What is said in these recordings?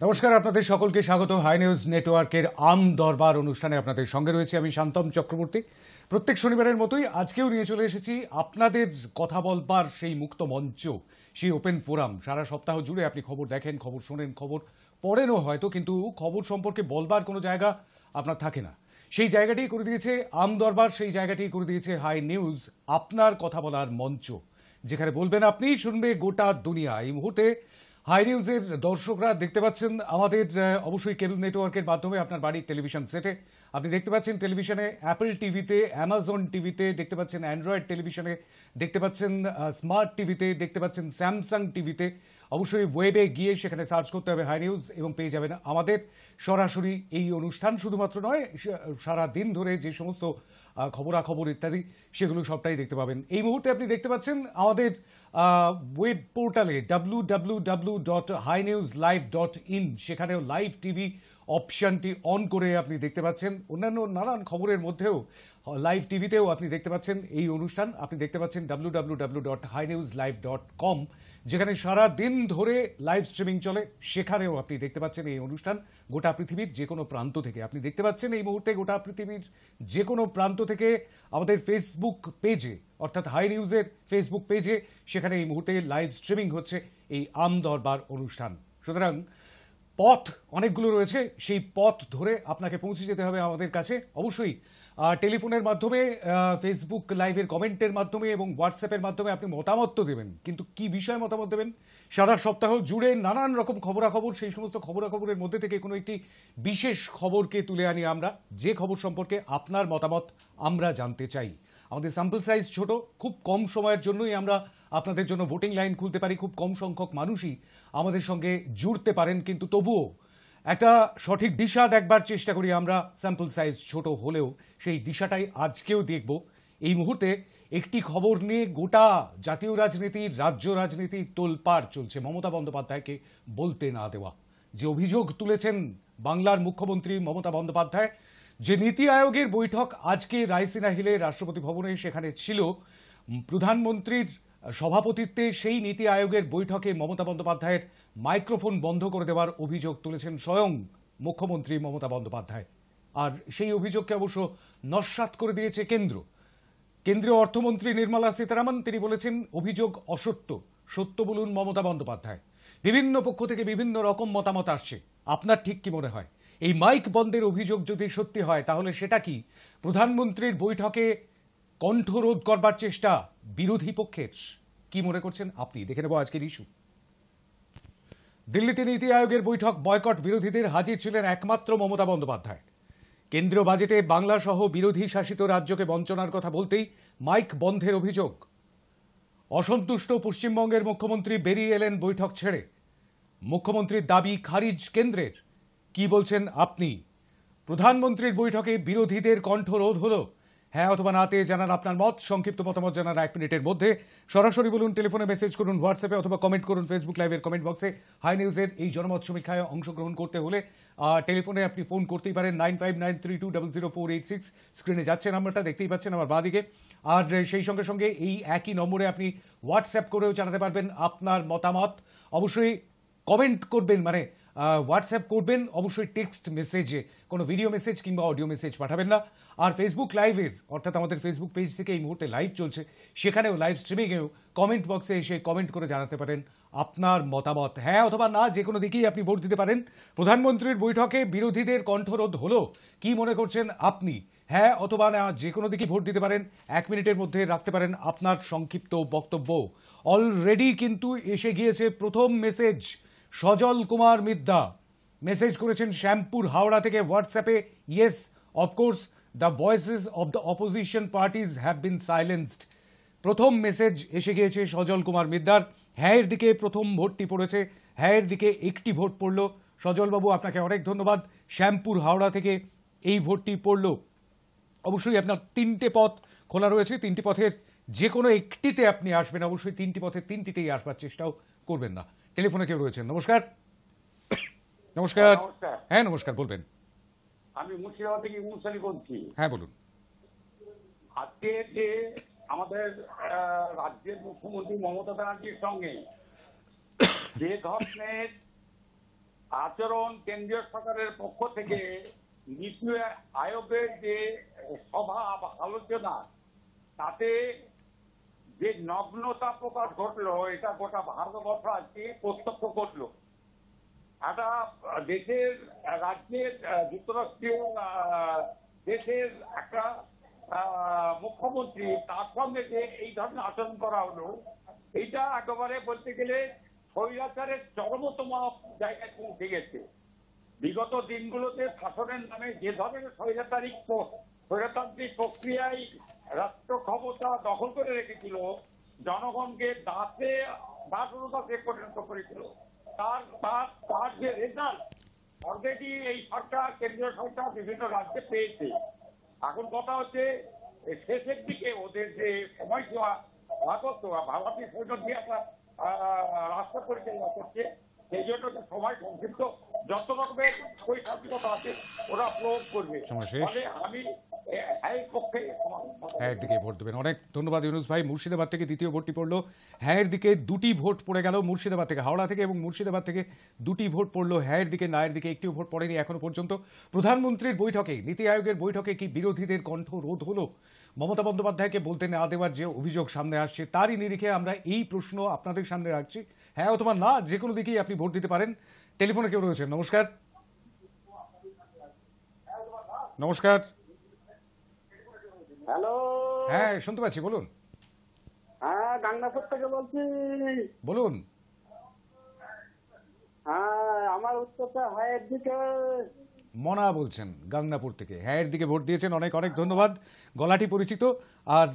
নমস্কার, আপনাদের সকলকে স্বাগত হাই নিউজ নেটওয়ার্কের আম দরবার অনুষ্ঠানে। আপনাদের সঙ্গে রয়েছে আমি শান্তম চক্রবর্তী। প্রত্যেক শনিবারের মতোই আজকেও নিয়ে চলে এসেছি আপনাদের কথা বলবার সেই মুক্ত মঞ্চ, সেই ওপেন ফোরাম। সারা সপ্তাহ জুড়ে আপনি খবর দেখেন, খবর শোনেন, খবর পড়েনও হয়তো, কিন্তু খবর সম্পর্কে বলবার কোনো জায়গা আপনার থাকে না। সেই জায়গাটি করে দিয়েছে আম দরবার, সেই জায়গাটি করে দিয়েছে হাই নিউজ, আপনার কথা বলার মঞ্চ, যেখানে বলবেন আপনি, শুনবে গোটা দুনিয়া। এই মুহূর্তে হাই নিউজের দর্শকরা দেখতে পাচ্ছেন আমাদের অবশ্যই কেবল নেটওয়ার্কের মাধ্যমে আপনার বাড়ির টেলিভিশন সেটে আপনি দেখতে পাচ্ছেন, টেলিভিশনে অ্যাপল টিভিতে, অ্যামাজন টিভিতে দেখতে পাচ্ছেন, অ্যান্ড্রয়েড টেলিভিশনে দেখতে পাচ্ছেন, স্মার্ট টিভিতে দেখতে পাচ্ছেন, স্যামসাং টিভিতে। অবশ্যই ওয়েবে গিয়ে সেখানে সার্চ করতে হবে হাই নিউজ এবং পেয়ে যাবেন আমাদের সরাসরি এই অনুষ্ঠান। শুধুমাত্র নয়, সারা দিন ধরে যে সমস্ত খবরাখবর ইত্যাদি সেগুলো সবটাই দেখতে পাবেন। এই মুহূর্তে আপনি দেখতে পাচ্ছেন আমাদের ওয়েব পোর্টালে www.hinewslive.in, সেখানেও লাইভ টিভি অপশনটি অন করে আপনি দেখতে পাচ্ছেন। অন্যান্য নানান খবরের মধ্যেও লাইভ টিভিতেও আপনি দেখতে পাচ্ছেন এই অনুষ্ঠান। আপনি দেখতে পাচ্ছেন www.hinewslive.com, যেখানে সারা দিন ধরে লাইভ স্ট্রিমিং চলে, সেখানেও আপনি দেখতে পাচ্ছেন এই অনুষ্ঠান গোটা পৃথিবীর যে কোনো প্রান্ত থেকে। আপনি দেখতে পাচ্ছেন এই মুহূর্তে গোটা পৃথিবীর যে কোনো প্রান্ত থেকে আমাদের ফেসবুক পেজে, অর্থাৎ হাই নিউজের ফেসবুক পেজে, সেখানে এই মুহূর্তে লাইভ স্ট্রিমিং হচ্ছে এই আম দরবার অনুষ্ঠান। সুতরাং পথ অনেকগুলো রয়েছে, সেই পথ ধরে আপনাকে পৌঁছে যেতে হবে আমাদের কাছে। অবশ্যই টেলিফোনের মাধ্যমে, ফেসবুক লাইভের কমেন্টের মাধ্যমে এবং হোয়াটসঅ্যাপের মাধ্যমে আপনি মতামত তো দেবেন, কিন্তু কি বিষয়ে মতামত দেবেন? সারা সপ্তাহ জুড়ে নানান রকম খবরাখবর, সেই সমস্ত খবরাখবরের মধ্যে থেকে কোনো একটি বিশেষ খবরকে তুলে আনি আমরা, যে খবর সম্পর্কে আপনার মতামত আমরা জানতে চাই। আমাদের স্যাম্পল সাইজ ছোট, খুব কম সময়ের জন্যই আমরা আপনাদের জন্য ভোটিং লাইন খুলতে পারি, খুব কম সংখ্যক মানুষই আমাদের সঙ্গে জুড়তে পারেন, কিন্তু তবুও একটা সঠিক দিশা দেখবার চেষ্টা করি আমরা। স্যাম্পল সাইজ ছোট হলেও সেই দিশাটাই আজকেও দেখব। এই মুহূর্তে একটি খবর নিয়ে গোটা জাতীয় রাজনীতি, রাজ্য রাজনীতি তোলপাড় চলছে। মমতা বন্দ্যোপাধ্যায়কে বলতে না দেওয়া, যে অভিযোগ তুলেছেন বাংলার মুখ্যমন্ত্রী মমতা বন্দ্যোপাধ্যায়, যে নীতি আয়োগের বৈঠক আজকে রায়সিনা হিলে রাষ্ট্রপতি ভবনে, সেখানে ছিল প্রধানমন্ত্রীর সভাপতিত্বে সেই নীতি আয়োগের বৈঠকে মমতা বন্দ্যোপাধ্যায়ের মাইক্রোফোন বন্ধ করে দেওয়ার অভিযোগ তুলেছেন স্বয়ং মুখ্যমন্ত্রী মমতা বন্দ্যোপাধ্যায়। আর সেই অভিযোগকে অবশ্য নস্যাৎ করে দিয়েছে কেন্দ্রীয় অর্থমন্ত্রী নির্মলা সীতারামন। তিনি বলেছেন অভিযোগ অসত্য, সত্য বলুন মমতা বন্দ্যোপাধ্যায়। বিভিন্ন পক্ষ থেকে বিভিন্ন রকম মতামত আসছে। আপনার ঠিক কি মনে হয়, এই মাইক বন্ধের অভিযোগ যদি সত্যি হয়, তাহলে সেটা কি প্রধানমন্ত্রীর বৈঠকে কণ্ঠরোধ করবার চেষ্টা বিরোধী পক্ষের? কি মনে করছেন আপনি? দেখে নেব আজকের ইস্যু। দিল্লিতে নীতি আয়োগের বৈঠক বয়কট, বিরোধীদের হাজির ছিলেন একমাত্র মমতা বন্দ্যোপাধ্যায়। কেন্দ্রীয় বাজেটে বাংলা সহ বিরোধী শাসিত রাজ্যকে বঞ্চনার কথা বলতেই মাইক বন্ধের অভিযোগ। অসন্তুষ্ট পশ্চিমবঙ্গের মুখ্যমন্ত্রী বেরিয়ে এলেন বৈঠক ছেড়ে। মুখ্যমন্ত্রীর দাবি খারিজ কেন্দ্রের। কি বলছেন আপনি? প্রধানমন্ত্রীর বৈঠকে বিরোধীদের কণ্ঠরোধ হলো, হ্যাঁ অথবা নাতে জানান আপনার মত। সংক্ষিপ্ত মতামত জানান 1 মিনিটের মধ্যে। সরাসরি বলুন, টেলিফোনে মেসেজ করুন, হোয়াটসঅ্যাপে অথবা কমেন্ট করুন ফেসবুক লাইভের কমেন্ট বক্সে। হাই নিউজের এই জনমত সমীক্ষায় অংশগ্রহণ করতে হলে টেলিফোনে আপনি ফোন করতেই পারেন 9593200486। স্ক্রিনে যাচ্ছে নাম্বারটা, দেখতেই পাচ্ছেন আমার বাঁদিকে। আর সেই সঙ্গে সঙ্গে এই একই নম্বরে আপনি হোয়াটসঅ্যাপ করেও জানাতে পারবেন আপনার মতামত। অবশ্যই কমেন্ট করবেন, মানে হোয়াটসঅ্যাপ করবেন অবশ্যই টেক্সট মেসেজে, কোনো ভিডিও মেসেজ কিংবা অডিও মেসেজ পাঠাবেন না। আর ফেসবুক লাইভের, অর্থাৎ আমাদের ফেসবুক পেজ থেকে এই মুহূর্তে লাইভ চলছে, সেখানেও লাইভ স্ট্রিমিংয়েও কমেন্ট বক্সে এসে কমেন্ট করে জানাতে পারেন আপনার মতামত। হ্যাঁ অথবা না, যে কোনো দিকেই আপনি ভোট দিতে পারেন। প্রধানমন্ত্রীর বৈঠকে বিরোধীদের কণ্ঠরোধ হলো, কি মনে করছেন আপনি? হ্যাঁ অথবা না, যে কোনো দিকেই ভোট দিতে পারেন। 1 মিনিটের মধ্যে রাখতে পারেন আপনার সংক্ষিপ্ত বক্তব্য। অলরেডি কিন্তু এসে গিয়েছে প্রথম মেসেজ। সজল কুমার মিদ্যা মেসেজ করেছেন শ্যামপুর হাওড়া থেকে হোয়াটসঅ্যাপে, yes of course the voices of the opposition parties have been সাইলেন্সড। প্রথম মেসেজ এসে গিয়েছে সজল কুমার মিদ্যার। হ্যাঁ এর দিকে প্রথম ভোটটি পড়েছে, হ্যাঁ এর দিকে একটি ভোট পড়ল। সজলবাবু, আপনাকে অনেক ধন্যবাদ। শ্যামপুর হাওড়া থেকে এই ভোটটি পড়ল। অবশ্যই আপনার 3টে পথ খোলা রয়েছে, 3টি পথের যে কোনো একটিতে আপনি আসবেন। অবশ্যই 3টি পথের 3টিতেই আসবার চেষ্টাও করবেন না। টেলিফোনে কেউ রয়েছেন, নমস্কার। নমস্কার। হ্যাঁ নমস্কার, বলবেন। আমি মুর্শিদাবাদ থেকে মুসালি বলছি। হ্যাঁ বলুন। আজকে যে আমাদের রাজ্যের মুখ্যমন্ত্রী মমতা ব্যানার্জির সঙ্গে যে ধরনের আচরণ কেন্দ্রীয় সরকারের পক্ষ থেকে নীতি আয়োগের যে সভা বা আলোচনা, তাতে যে নগ্নতা প্রকাশ ঘটলো, এটা গোটা ভারতবর্ষ আজকে প্রত্যক্ষ করলো। একটা দেশের রাজ্যের যুক্তরাষ্ট্রীয় দেশের একটা মুখ্যমন্ত্রী, তার সঙ্গে যে এই ধরনের আচরণ করা হলো, এইটা একেবারে বলতে গেলে স্বৈরাচারের চরমতম জায়গায় পৌঁছে গেছে। বিগত দিনগুলোতে শাসনের নামে যে ধরনের স্বৈরতান্ত্রিক প্রক্রিয়ায় রাষ্ট্র ক্ষমতা দখল করে রেখেছিল, জনগণকে দাস অনুদাসে পরিণত করেছিল, তার যে রেজাল্ট অলরেডি এই সরকার, কেন্দ্রীয় সরকার বিভিন্ন রাজ্যে পেয়েছে। এখন কথা হচ্ছে শেষের দিকে ওদের যে সময়সীমা ভারতীয় সৈন্য দিয়ে একটা রাষ্ট্র পরিচালনা করছে, সেই জন্য সময় সংক্ষিপ্ত, যত রকমের বৈষম্যতা আছে ওরা প্রয়োগ করবে। ফলে আমি এই পক্ষে হ্যাঁ দিকে ভোট দেবেন। অনেক ধন্যবাদ ইউনুস ভাই। মুর্শিদাবাদ থেকে দ্বিতীয় ভোটটি পড়লো হ্যাঁয়ের দিকে, দুটি ভোট পড়ে গেল মুর্শিদাবাদ থেকে, হাওড়া থেকে এবং মুর্শিদাবাদ থেকে দুটি ভোট পড়লো হ্যাঁয়ের দিকে, নায়ের দিকে একটিও ভোট পড়েনি এখনো পর্যন্ত। প্রধানমন্ত্রীর বৈঠকে, নীতি আয়োগের বৈঠকে কি বিরোধীদের কণ্ঠ রোধ হলো? মমতা বন্দ্যোপাধ্যায়কে বলতে না দেওয়ার যে অভিযোগ সামনে আসছে, তারই নিরিখে আমরা এই প্রশ্ন আপনাদের সামনে রাখছি। হ্যাঁ অথবা না, যে কোনো দিকেই আপনি ভোট দিতে পারেন। টেলিফোনে কেউ রয়েছেন, নমস্কার। নমস্কার। হ্যালো, হ্যাঁ শুনতে পাচ্ছি, বলুন। হ্যাঁ গাংনাপুর থেকে বলছি। বলুন। হ্যাঁ, আমার উত্তরটা হায়ের দিকে। মনা বলছেন গাংনাপুর থেকে, হ্যাঁয়ের দিকে ভোট দিয়েছেন, অনেক অনেক ধন্যবাদ। গলাটি পরিচিত, আর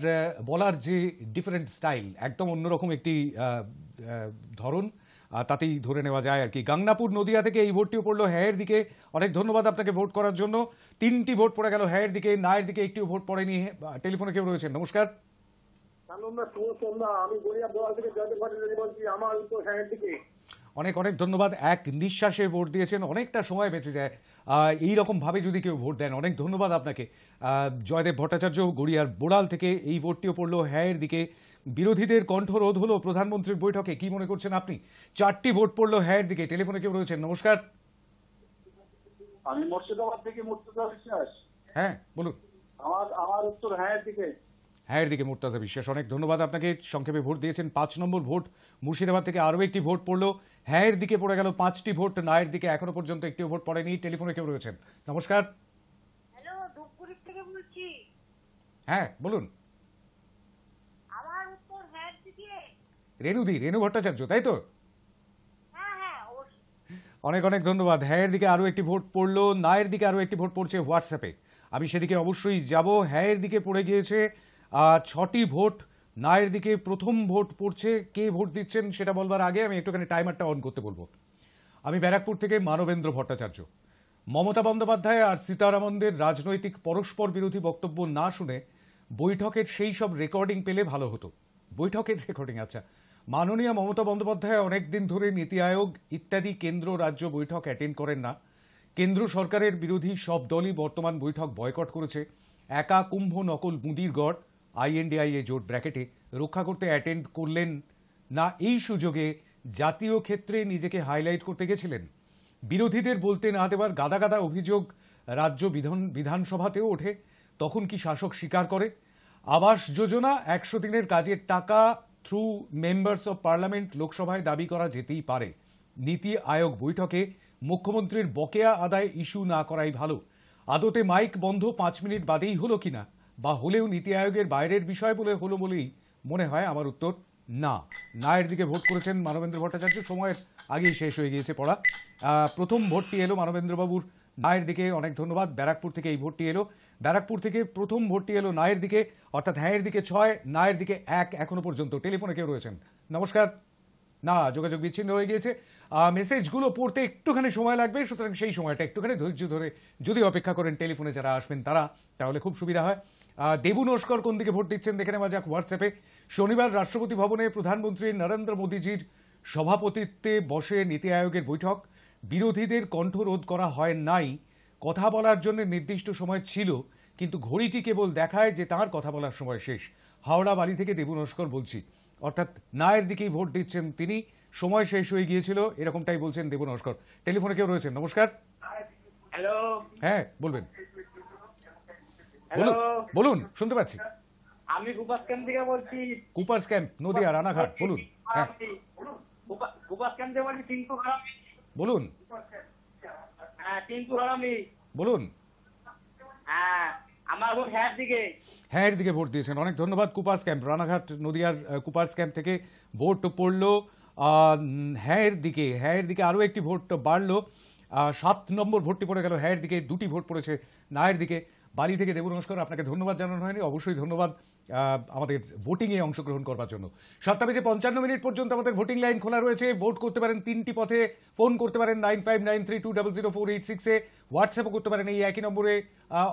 বলার যে ডিফারেন্ট স্টাইল, একদম অন্যরকম একটি ধরন, তাতেই ধরে নেওয়া যায় আর কি। গাংনাপুর নদিয়া থেকে এই ভোটটিও পড়লো হ্যাঁয়ের দিকে। অনেক ধন্যবাদ আপনাকে ভোট করার জন্য। তিনটি ভোট পড়ে গেল হ্যাঁয়ের দিকে, নায়ের দিকে একটিও ভোট পড়েনি। টেলিফোনে কেউ রয়েছেন, নমস্কার। আমি গড়িয়া বোয়াল থেকে জয়দেব ভট্টাচার্য বলছি, আমার উত্তর হায়ের দিকে। অনেক অনেক ধন্যবাদ, এক নিঃশ্বাসে ভোট দিয়েছেন, অনেকটা সময় বেঁচে যায় এইরকম ভাবে যদি কেউ ভোট দেন। অনেক ধন্যবাদ আপনাকে। জয়দেব ভট্টাচার্য গড়িয়ার বোড়াল থেকে এই ভোটটিও পড়লো হ্যাঁয়ের দিকে। বিরোধীদের কণ্ঠরোধ হলো প্রধানমন্ত্রীর বৈঠকে, কি মনে করছেন আপনি? চারটি ভোট পড়লো হ্যাঁয়ের দিকে। টেলিফোনে কেউ রয়েছেন, নমস্কার। আমি মুর্শিদাবাদ থেকে মুর্তজা বিশ্বাস। হ্যাঁ বলুন। আমার উত্তর হায়ের দিকে। হ্যাঁয়ের দিকে মুর্তজা বিশ্বাস, অনেক ধন্যবাদ আপনাকে। সংক্ষেপে ভোট দিয়েছেন। 5 নম্বর ভোট মুর্শিদাবাদ থেকে আরও একটি ভোট পড়লো হ্যাঁয়ের দিকে, পড়ে গেল 5টি ভোট। নায়ের দিকে এখনো পর্যন্ত একটিও ভোট পড়েনি। টেলিফোনে কেউ রয়েছেন, নমস্কার। হ্যালো, ধূপগুড়ি থেকে বলছি। হ্যাঁ বলুন। আমার উত্তর হ্যাঁ দিকে। রেণু ভট্টাচার্য, তাই তো? হ্যাঁ হ্যাঁ অবশ্যই। অনেক অনেক ধন্যবাদ। হ্যাঁয়ের দিকে আরও একটি ভোট পড়লো, নায়ের দিকে আরও একটি ভোট পড়ছে হোয়াটসঅ্যাপে। আমি সেদিকে অবশ্যই যাব। হ্যাঁয়ের দিকে পড়ে গিয়েছে 6টি ভোট, নায়ের দিকে প্রথম ভোট পড়ছে। কে ভোট দিচ্ছেন সেটা বলবার আগে আমি একটুখানি টাইমারটা অন করতে বলবো। আমি ব্যারাকপুর থেকে মানবেন্দ্র ভট্টাচার্য। মমতা বন্দ্যোপাধ্যায় আর সীতারামনদের রাজনৈতিক পরস্পর বিরোধী বক্তব্য না শুনে বৈঠকের সেই সব রেকর্ডিং পেলে ভালো হতো। বৈঠকের রেকর্ডিং, আচ্ছা। মাননীয় মমতা বন্দ্যোপাধ্যায় অনেকদিন ধরে নীতি আয়োগ ইত্যাদি কেন্দ্র রাজ্য বৈঠক অ্যাটেন্ড করেন না। কেন্দ্র সরকারের বিরোধী সব দলই বর্তমান বৈঠক বয়কট করেছে। একা কুম্ভ নকল মুদির গড় INDIA জোট ব্র্যাকেটে রক্ষা করতে অ্যাটেন্ড করলেন না। এই সুযোগে জাতীয় ক্ষেত্রে নিজেকে হাইলাইট করতে গেছিলেন। বিরোধীদের বলতে না দেওয়ার গাদা গাদা অভিযোগ রাজ্য বিধানসভাতেও ওঠে। তখন কি শাসক স্বীকার করে? আবাস যোজনা 100 দিনের কাজের টাকা থ্রু মেম্বার্স অব পার্লামেন্ট লোকসভায় দাবি করা যেতেই পারে। নীতি আয়োগ বৈঠকে মুখ্যমন্ত্রীর বকেয়া আদায় ইস্যু না করাই ভালো। আদতে মাইক বন্ধ 5 মিনিট বাদেই হলো কিনা, বা হলেও নীতি আয়োগের বাইরের বিষয় হলো বলেই মনে হয়। আমার উত্তর না। নায়ের দিকে ভোট করেছেন মানবেন্দ্র ভট্টাচার্য। সময়ের আগেই শেষ হয়ে গিয়েছে পড়া। প্রথম ভোটটি এলো মানবেন্দ্রবাবুর নায়ের দিকে, অনেক ধন্যবাদ। ব্যারাকপুর থেকে এই ভোটটি এলো। ব্যারাকপুর থেকে প্রথম ভোটটি এলো নায়ের দিকে, অর্থাৎ হ্যাঁয়ের দিকে 6, নায়ের দিকে 1 এখনো পর্যন্ত। টেলিফোনে কেউ রয়েছেন, নমস্কার। না, যোগাযোগ বিচ্ছিন্ন হয়ে গিয়েছে। মেসেজগুলো পড়তে একটুখানি সময় লাগবে, সুতরাং সেই সময়টা একটুখানি ধৈর্য ধরে যদি অপেক্ষা করেন টেলিফোনে যারা আসবেন তারা, তাহলে খুব সুবিধা হয়। দেবু নস্কর কোন দিকে ভোট দিচ্ছেন দেখে নেওয়া যাক হোয়াটসঅ্যাপে। শনিবার রাষ্ট্রপতি ভবনে প্রধানমন্ত্রী নরেন্দ্র মোদীজির সভাপতিত্বে বসে নীতি আয়োগের বৈঠক। বিরোধীদের কণ্ঠ রোধ করা হয় নাই। কথা বলার জন্য নির্দিষ্ট সময় ছিল, কিন্তু ঘড়িটি কেবল দেখায় যে তার কথা বলার সময় শেষ। হাওড়া বালি থেকে দেবু নস্কর বলছি। অর্থাৎ নায়ের দিকেই ভোট দিচ্ছেন তিনি। সময় শেষ হয়ে গিয়েছিল এরকমটাই বলছেন দেবু নস্কর। টেলিফোনে কেউ রয়েছেন, নমস্কার। হ্যালো হ্যাঁ বলবেন, হ্যালো, বলুন শুনতে পাচ্ছি। আমি কুপাস ক্যাম্প থেকে বলছি। কুপার্স ক্যাম্প, নদিয়া, রানাঘাট, বলুন। হ্যাঁ কুপাস ক্যাম্প থেকে বলছি, টিঙ্কু হারামি। বলুন। হ্যাঁ, টিঙ্কু হারামি। বলুন। হ্যাঁ, আমার ভোট হ্যাঁ দিকে। হ্যাঁ এর দিকে ভোট দিয়েছেন, অনেক ধন্যবাদ। কুপার্স ক্যাম্প, রানাঘাট, নদিয়ার কুপার্স ক্যাম্প থেকে ভোট পড়লো হ্যাঁ এর দিকে। হ্যাঁ এর দিকে আরও একটি ভোট বাড়লো, 7 নম্বর ভোটটি পড়ে গেল হ্যাঁ এর দিকে। 2টি ভোট পড়েছে নায়ের দিকে। বাড়ি থেকে দেবু নস্কর, আপনাকে ধন্যবাদ জানানো হয়নি, অবশ্যই ধন্যবাদ আমাদের ভোটিংয়ে অংশগ্রহণ করবার জন্য। 7:55 পর্যন্ত আমাদের ভোটিং লাইন খোলা রয়েছে। ভোট করতে পারেন 3টি পথে। ফোন করতে পারেন 9593200486-এ, হোয়াটসঅ্যাপও করতে পারেন এই একই নম্বরে।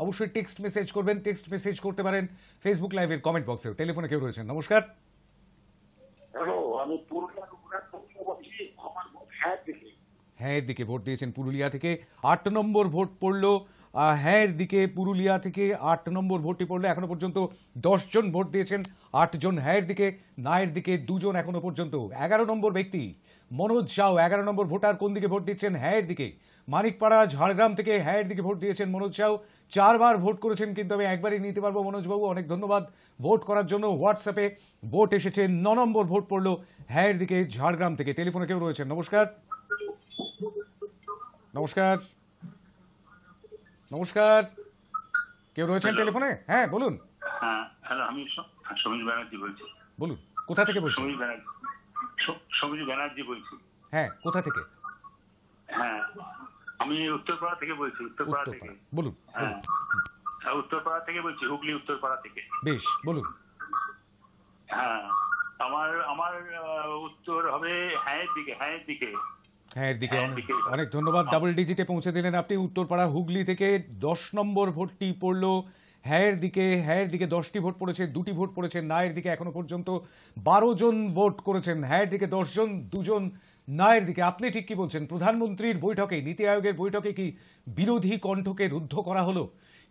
অবশ্যই টেক্সট মেসেজ করবেন, টেক্সট মেসেজ করতে পারেন ফেসবুক লাইভের কমেন্ট বক্সেও। টেলিফোনে কেউ রয়েছেন, নমস্কার। হ্যালো, আমি পুরুলিয়া থেকে বলছি, আমার ভোট হ্যাঁ দিকে। হ্যাঁ এর দিকে ভোট দিয়েছেন পুরুলিয়া থেকে। 8 নম্বর ভোট পড়লো হ্যাঁ এর দিকে। পুরুলিয়া থেকে 8 নম্বর ভোটটি পড়লো। এখনো পর্যন্ত 10 জন ভোট দিয়েছেন, 8 জন হ্যাঁ এর দিকে, নায়ের দিকে 2 জন এখনো পর্যন্ত। 11 নম্বর ব্যক্তি মনোজ সাউ, 11 নম্বর ভোটার, কোন দিকে ভোট দিচ্ছেন? হ্যাঁ এর দিকে। মানিকপাড়া, ঝাড়গ্রাম থেকে হ্যাঁ এর দিকে ভোট দিয়েছেন মনোজ সাউ। 4 বার ভোট করেছেন, কিন্তু আমি একবারই নিতে পারবো মনোজবাবু, অনেক ধন্যবাদ ভোট করার জন্য। হোয়াটসঅ্যাপে ভোট এসেছে, 9 নম্বর ভোট পড়লো হ্যাঁ এর দিকে, ঝাড়গ্রাম থেকে। টেলিফোনে কেউ রয়েছেন, নমস্কার। নমস্কার, নমস্কার, কেউ রয়েছেন টেলিফোনে? হ্যাঁ বলুন। হ্যাঁ হ্যালো, আমি সমীর ব্যানার্জি বলছি। বলুন, কোথা থেকে বলছেন? সমীর ব্যানার্জি বলছি। হ্যাঁ, কোথা থেকে? হ্যাঁ, আমি উত্তরপাড়া থেকে বলছি। উত্তরপাড়া থেকে। বলুন। হ্যাঁ, উত্তরপাড়া থেকে বলছি, হুগলি উত্তরপাড়া থেকে। বেশ, বলুন। হ্যাঁ, আমার আমার উত্তর হবে হ্যাঁ এর দিকে। হ্যাঁ এর দিকে। হ্যাঁ এর দিকে। অনেক ধন্যবাদ, ডাবল ডিজিটে পৌঁছে দিলেন আপনি। উত্তরপাড়া হুগলি থেকে 10 নম্বর ভোটটি পড়লো হ্যাঁ এর দিকে। হ্যাঁ এর দিকে 10টি ভোট পড়েছে, 2টি ভোট পড়েছে নায়ের দিকে। এখনো পর্যন্ত 12 জন ভোট করেছেন হ্যাঁ এর দিকে, 10 জন, 2 জন নায়ের দিকে। আপনি ঠিক কি বলছেন? প্রধানমন্ত্রীর বৈঠকে, নীতি আয়োগের বৈঠকে কি বিরোধী কণ্ঠকে রুদ্ধ করা হলো?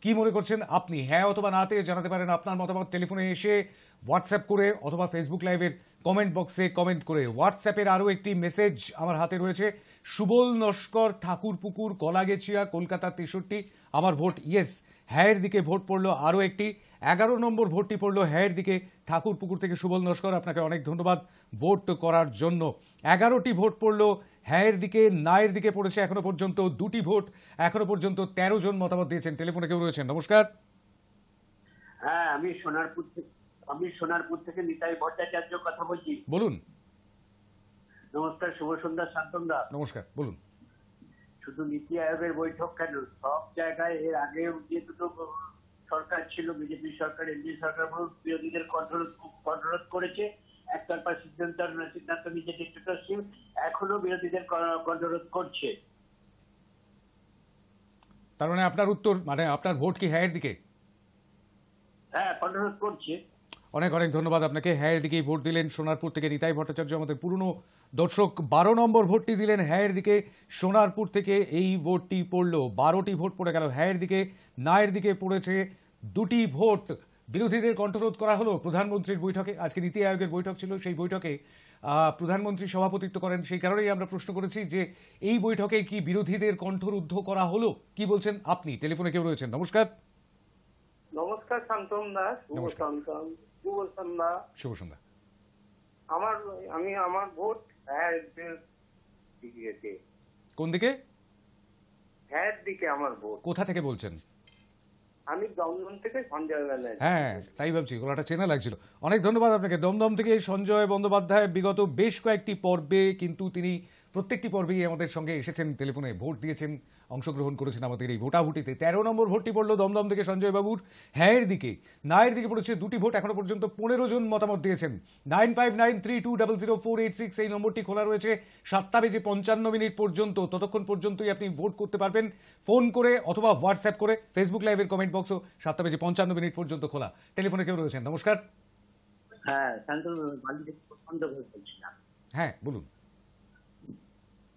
কি মনে করছেন আপনি? হ্যাঁ অথবা নাতে জানাতে পারেন আপনার মতামত টেলিফোনে এসে, হোয়াটসঅ্যাপ করে, অথবা ফেসবুক লাইভের কমেন্ট বক্সে কমেন্ট করে। হোয়াটসঅ্যাপের আরও একটি মেসেজ আমার হাতে রয়েছে। সুবল নস্কর, ঠাকুরপুকুর, কলাগেছিয়া, কলকাতা 63, আমার ভোট ইয়েস। হ্যাঁ এর দিকে ভোট পড়লো আরও একটি। 11 নম্বর ভোটটি পড়লো হ্যাঁ এর দিকে, ঠাকুরপুকুর থেকে সুবল নস্কর, আপনাকে অনেক ধন্যবাদ ভোট করার জন্য। 11টি ভোট পড়লো হ্যাঁ এর দিকে। নায়ের দিকে পড়েছে এখনো পর্যন্ত 2টি ভোট। এখনো পর্যন্ত 13 জন মতামত দিয়েছেন। টেলিফোনে কেউ রয়েছেন, নমস্কার। হ্যাঁ, আমি সোনারপুর থেকে নিতাই ভট্টাচার্য কথা বলছি। বলুন। নমস্কার, শুভ সন্ধ্যা শান্তনদা। নমস্কার, বলুন। শুধু নীতি আয়োগের বৈঠক কেন, সব জায়গায় এর আগেও যে দুটো সরকার ছিল, বিজেপি সরকার, এনডিএ সরকার, বিরোধীদের কণ্ঠরোধ করেছে। একতরফা সিদ্ধান্ত নিচে ডিক্টেটরশিপ, এখনো বিরোধীদের কণ্ঠরোধ করছে। তার মানে আপনার উত্তর, মানে আপনার ভোট কি হ্যাঁ এর দিকে? হ্যাঁ, কণ্ঠরোধ করছে। অনেক অনেক ধন্যবাদ আপনাকে। হ্যাঁ এর দিকেই ভোট দিলেন সোনারপুর থেকে নিতাই ভট্টাচার্য, আমাদের পুরনো দর্শক। 12 নম্বর ভোটটি দিলেন হ্যাঁ এর দিকে, সোনারপুর থেকে এই ভোটটি পড়লো। 12টি ভোট পড়ে গেল হ্যাঁ এর দিকে। নায়ের দিকে পড়েছে 2টি ভোট। বিরোধীদের কণ্ঠরোধ করা হলো প্রধানমন্ত্রীর বৈঠকে। আজকে নীতি আয়োগের বৈঠক ছিল, সেই বৈঠকে প্রধানমন্ত্রী সভাপতিত্ব করেন। সেই কারণেই আমরা প্রশ্ন করেছি যে এই বৈঠকে কি বিরোধীদের কণ্ঠরুদ্ধ করা হলো? কি বলছেন আপনি? টেলিফোনে কেউ রয়েছেন, নমস্কার। নমস্কার শান্তন দাস। শুভ সন্ধ্যা। শুভ সন্ধ্যা। আমার ভোট হ্যাঁ দিকে। কোন দিকে? হ্যাঁ দিকে আমার ভোট। কোথা থেকে বলছেন? আমি দমদম থেকে সঞ্জয় ব্যানার্জি। হ্যাঁ তাই ভাবছি, গলাটা চেনা লাগছিল। অনেক ধন্যবাদ আপনাকে। দমদম থেকে সঞ্জয় বন্দ্যোপাধ্যায় বিগত বেশ কয়েকটি পর্বে, কিন্তু তিনি প্রত্যেকটি পর্বেই আমাদের সঙ্গে এসেছেন, টেলিফোনে ভোট দিয়েছেন, অংশগ্রহণ করেছেন আমাদের এই ভোটাভুটিতে। 13 নম্বর ভোটটি পড়লো দমদম থেকে সঞ্জয় বাবুর হ্যাঁ এর দিকে। নায়ের দিকে পড়েছে 2টি ভোট। এখনো পর্যন্ত 15 জন মতামত দিয়েছেন। 9593200486 এই নম্বরটি খোলা রয়েছে 7:55 পর্যন্ত। ততক্ষণ পর্যন্তই আপনি ভোট করতে পারবেন ফোন করে অথবা হোয়াটসঅ্যাপ করে। ফেসবুক লাইভের কমেন্ট বক্সও 7:55 পর্যন্ত খোলা। টেলিফোনে কেউ রয়েছেন, নমস্কার। হ্যাঁ, শান্তন বন্ধ করে বলছিলাম। হ্যাঁ বলুন।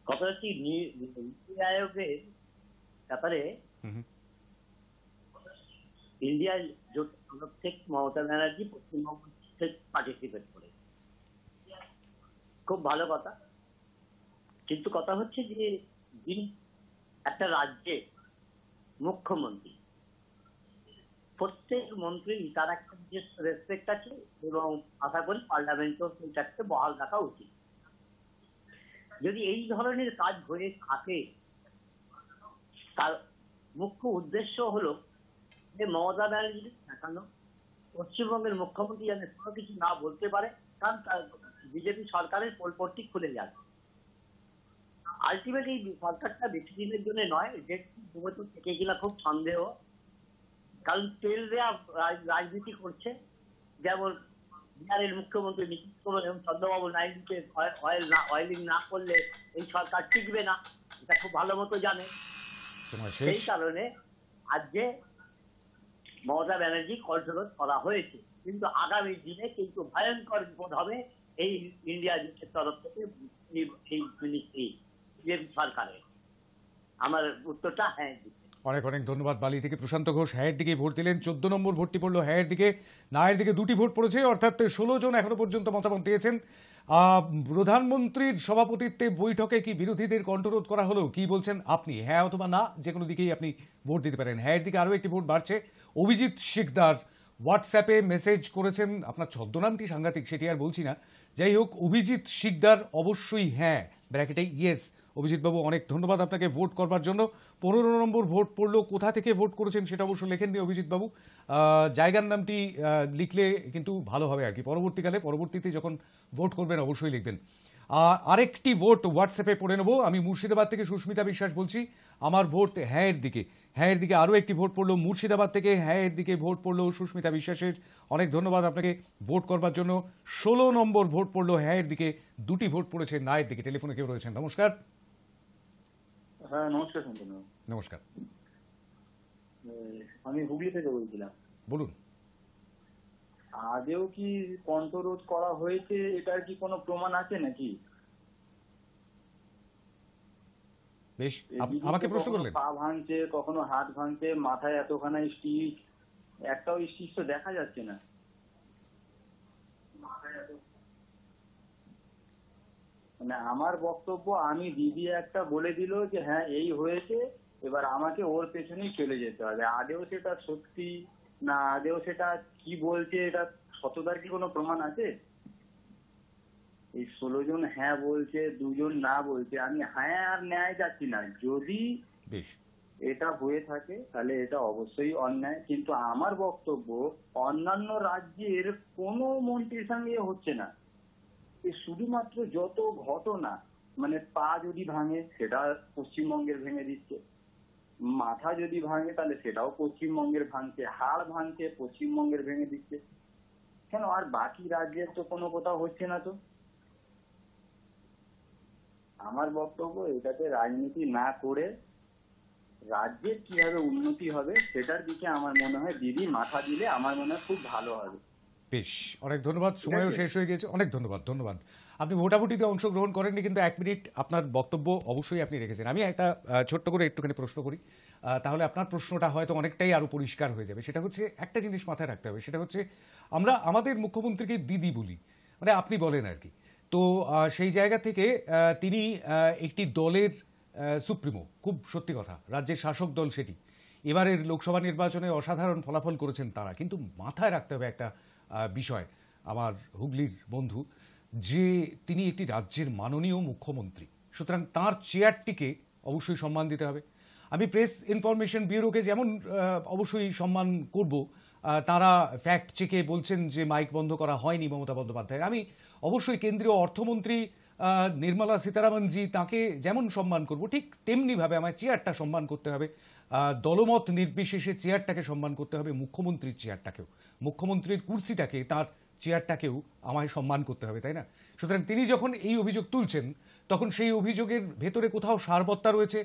কথা হচ্ছে নীতি আয়োগের ব্যাপারে ইন্ডিয়া জোট তরফ থেকে মমতা ব্যানার্জি পশ্চিমবঙ্গ থেকে পার্টিসিপেট করে। খুব ভালো কথা, কিন্তু কথা হচ্ছে যে যিনি একটা রাজ্যে মুখ্যমন্ত্রী, প্রত্যেক মন্ত্রী তার একটা যে রেসপেক্ট আছে এবং আশা করি পার্লামেন্টও সেইটাকে বহাল রাখা উচিত। যদি এই ধরনের কাজ হয়ে থাকে, তার মুখ্য উদ্দেশ্য হলো যে মমতা ব্যানার্জিকে দেখানো পশ্চিমবঙ্গের মুখ্যমন্ত্রী যেন কোনো কিছু না বলতে পারে, কারণ বিজেপি সরকারের পোলপট্টি খুলে যাবে। আলটিমেটলি এই সরকারটা বেশি দিনের জন্য নয়, যে বছর থেকে কিনা খুব সন্দেহ, কারণ তেল দেওয়া রাজনীতি করছে। যেমন বিহারের মুখ্যমন্ত্রী নীতিশ কুমার এবং চন্দ্রবাবু নাইডুকে অয়েলিং না করলে এই সরকার টিকবে না, এটা খুব ভালো মতো জানে। সেই কারণে আজকে মমতা ব্যানার্জি কন্ট্রোল করা হয়েছে, কিন্তু আগামী দিনে কিন্তু ভয়ঙ্কর বিপদ হবে এই ইন্ডিয়া জোটের তরফ থেকে এই মিনিস্ট্রি সরকারের। আমার উত্তরটা হ্যাঁ। অনেক অনেক ধন্যবাদ। বালি থেকে প্রশান্ত ঘোষ হ্যাঁয়ের দিকে ভোট দিলেন। 14 নম্বর ভোটটি পড়লো হ্যাঁয়ের দিকে, নায়ের দিকে 2টি ভোট পড়েছে, অর্থাৎ 16 জন এখনো পর্যন্ত মতামত দিয়েছেন। প্রধানমন্ত্রীর সভাপতিত্বে বৈঠকে কি বিরোধীদের কণ্ঠরোধ করা হলো, কি বলছেন আপনি? হ্যাঁ অথবা না, যে কোনো দিকেই আপনি ভোট দিতে পারেন। হ্যাঁয়ের দিকে আরও একটি ভোট বাড়ছে। অভিজিৎ শিকদার হোয়াটসঅ্যাপে মেসেজ করেছেন, আপনার ছদ্মনামটি সাংঘাতিক, সেটি আর বলছি না। যাই হোক, অভিজিৎ শিকদার অবশ্যই হ্যাঁ, ব্র্যাকেটে ইয়েস। অভিজিৎ বাবু অনেক ধন্যবাদ আপনাকে ভোট করবার জন্য। 15 নম্বর ভোট পড়লো, কোথা থেকে ভোট করেছেন সেটা অবশ্য লেখেননি অভিজিৎ বাবু, জায়গার নামটি লিখলে কিন্তু ভালো হবে আর কি। পরবর্তীতে যখন ভোট করবেন অবশ্যই লিখবেন। আরেকটি ভোট হোয়াটসঅ্যাপে পড়ে নেব। আমি মুর্শিদাবাদ থেকে সুস্মিতা বিশ্বাস বলছি, আমার ভোট হ্যাঁয়ের দিকে। হ্যাঁয়ের দিকে আরও একটি ভোট পড়লো মুর্শিদাবাদ থেকে, হ্যাঁয়ের দিকে ভোট পড়লো সুস্মিতা বিশ্বাসের। অনেক ধন্যবাদ আপনাকে ভোট করবার জন্য। 16 নম্বর ভোট পড়লো হ্যাঁয়ের দিকে, 2টি ভোট পড়েছে নায়ের দিকে। টেলিফোনে কেউ রয়েছেন? নমস্কার। হ্যাঁ নমস্কার শান্তনু। নমস্কার, আমি হুগলি থেকে বলছিলাম। বলুন। আদেও কি কণ্ঠরোধ করা হয়েছে, এটার কি কোনো প্রমাণ আছে নাকি? বেশ, আমাকে প্রশ্ন করলেন। পা ভাঙছে, কখনো হাত ভাঙছে, মাথায় এতখানা স্টিচ, একটাও স্টিচ তো দেখা যাচ্ছে না। মানে আমার বক্তব্য, আমি দিদি একটা বলে দিল যে হ্যাঁ এই হয়েছে, এবার আমাকে ওর পেছনেই চলে যেতে হবে। আদেও সেটা সত্যি না আদেও সেটা কি বলছে, এটা সততার কি কোনো প্রমাণ আছে? এই 16 জন হ্যাঁ বলছে, 2 জন না বলছে, আমি হ্যাঁ আর ন্যায় যাচ্ছি না। যদি এটা হয়ে থাকে তাহলে এটা অবশ্যই অন্যায়, কিন্তু আমার বক্তব্য অন্যান্য রাজ্যের কোনো মন্ত্রীর সঙ্গে হচ্ছে না। শুধুমাত্র যত ঘটনা, মানে পা যদি ভাঙে সেটা পশ্চিমবঙ্গের ভেঙে দিচ্ছে, মাথা যদি ভাঙে তাহলে সেটাও পশ্চিমবঙ্গের ভাঙছে, হাড় ভাঙছে পশ্চিমবঙ্গের ভেঙে দিচ্ছে। কেন আর বাকি রাজ্যের তো কোনো কোথাও হচ্ছে না? তো আমার বক্তব্য, এটাতে রাজনীতি না করে রাজ্যের কিভাবে উন্নতি হবে সেটার দিকে আমার মনে হয় দিদি মাথা দিলে আমার মনে হয় খুব ভালো হবে। বেশ, অনেক ধন্যবাদ। সময়ও শেষ হয়ে গেছে। অনেক ধন্যবাদ। আপনি ভোটাভুটিতে অংশগ্রহণ করেননি, কিন্তু 1 মিনিট আপনার বক্তব্য অবশ্যই আপনি রেখেছেন। আমি একটা ছোট্ট করে একটুখানি প্রশ্ন করি, তাহলে আপনার প্রশ্নটা হয়তো অনেকটাই আরো পরিষ্কার হয়ে যাবে। সেটা হচ্ছে, একটা জিনিস মাথায় রাখতে হবে, সেটা হচ্ছে আমরা আমাদের মুখ্যমন্ত্রীকে দিদি বলি, মানে আপনি বলেন আর কি। তো সেই জায়গা থেকে তিনি একটি দলের সুপ্রিমো, খুব সত্যি কথা, রাজ্যের শাসক দল সেটি। এবারের লোকসভা নির্বাচনে অসাধারণ ফলাফল করেছেন তারা, কিন্তু মাথায় রাখতে হবে একটা বিষয় আমার হুগলির বন্ধু, যে তিনি একটি রাজ্যের মাননীয় মুখ্যমন্ত্রী, সুতরাং তার চেয়ারটিকে অবশ্যই সম্মান দিতে হবে। আমি প্রেস ইনফরমেশন ব্যুরোকে যেমন অবশ্যই সম্মান করব, তারা ফ্যাক্ট চেকে বলছেন যে মাইক বন্ধ করা হয়নি মমতা বন্দ্যোপাধ্যায়, আমি অবশ্যই কেন্দ্রীয় অর্থমন্ত্রী নির্মলা সীতারামনজি তাকে যেমন সম্মান করব, ঠিক তেমনিভাবে আমার চেয়ারটা সম্মান করতে হবে। দলমত নির্বিশেষে চেয়ারটাকে সম্মান করতে হবে, মুখ্যমন্ত্রীর চেয়ারটাকেও, মুখ্যমন্ত্রীর কুর্সিটাকে, তার চেয়ারটাকেও আমায় সম্মান করতে হবে, তাই না? সুতরাং তিনি যখন এই অভিযোগ তুলছেন, তখন সেই অভিযোগের ভেতরে কোথাও সারবত্তা রয়েছে,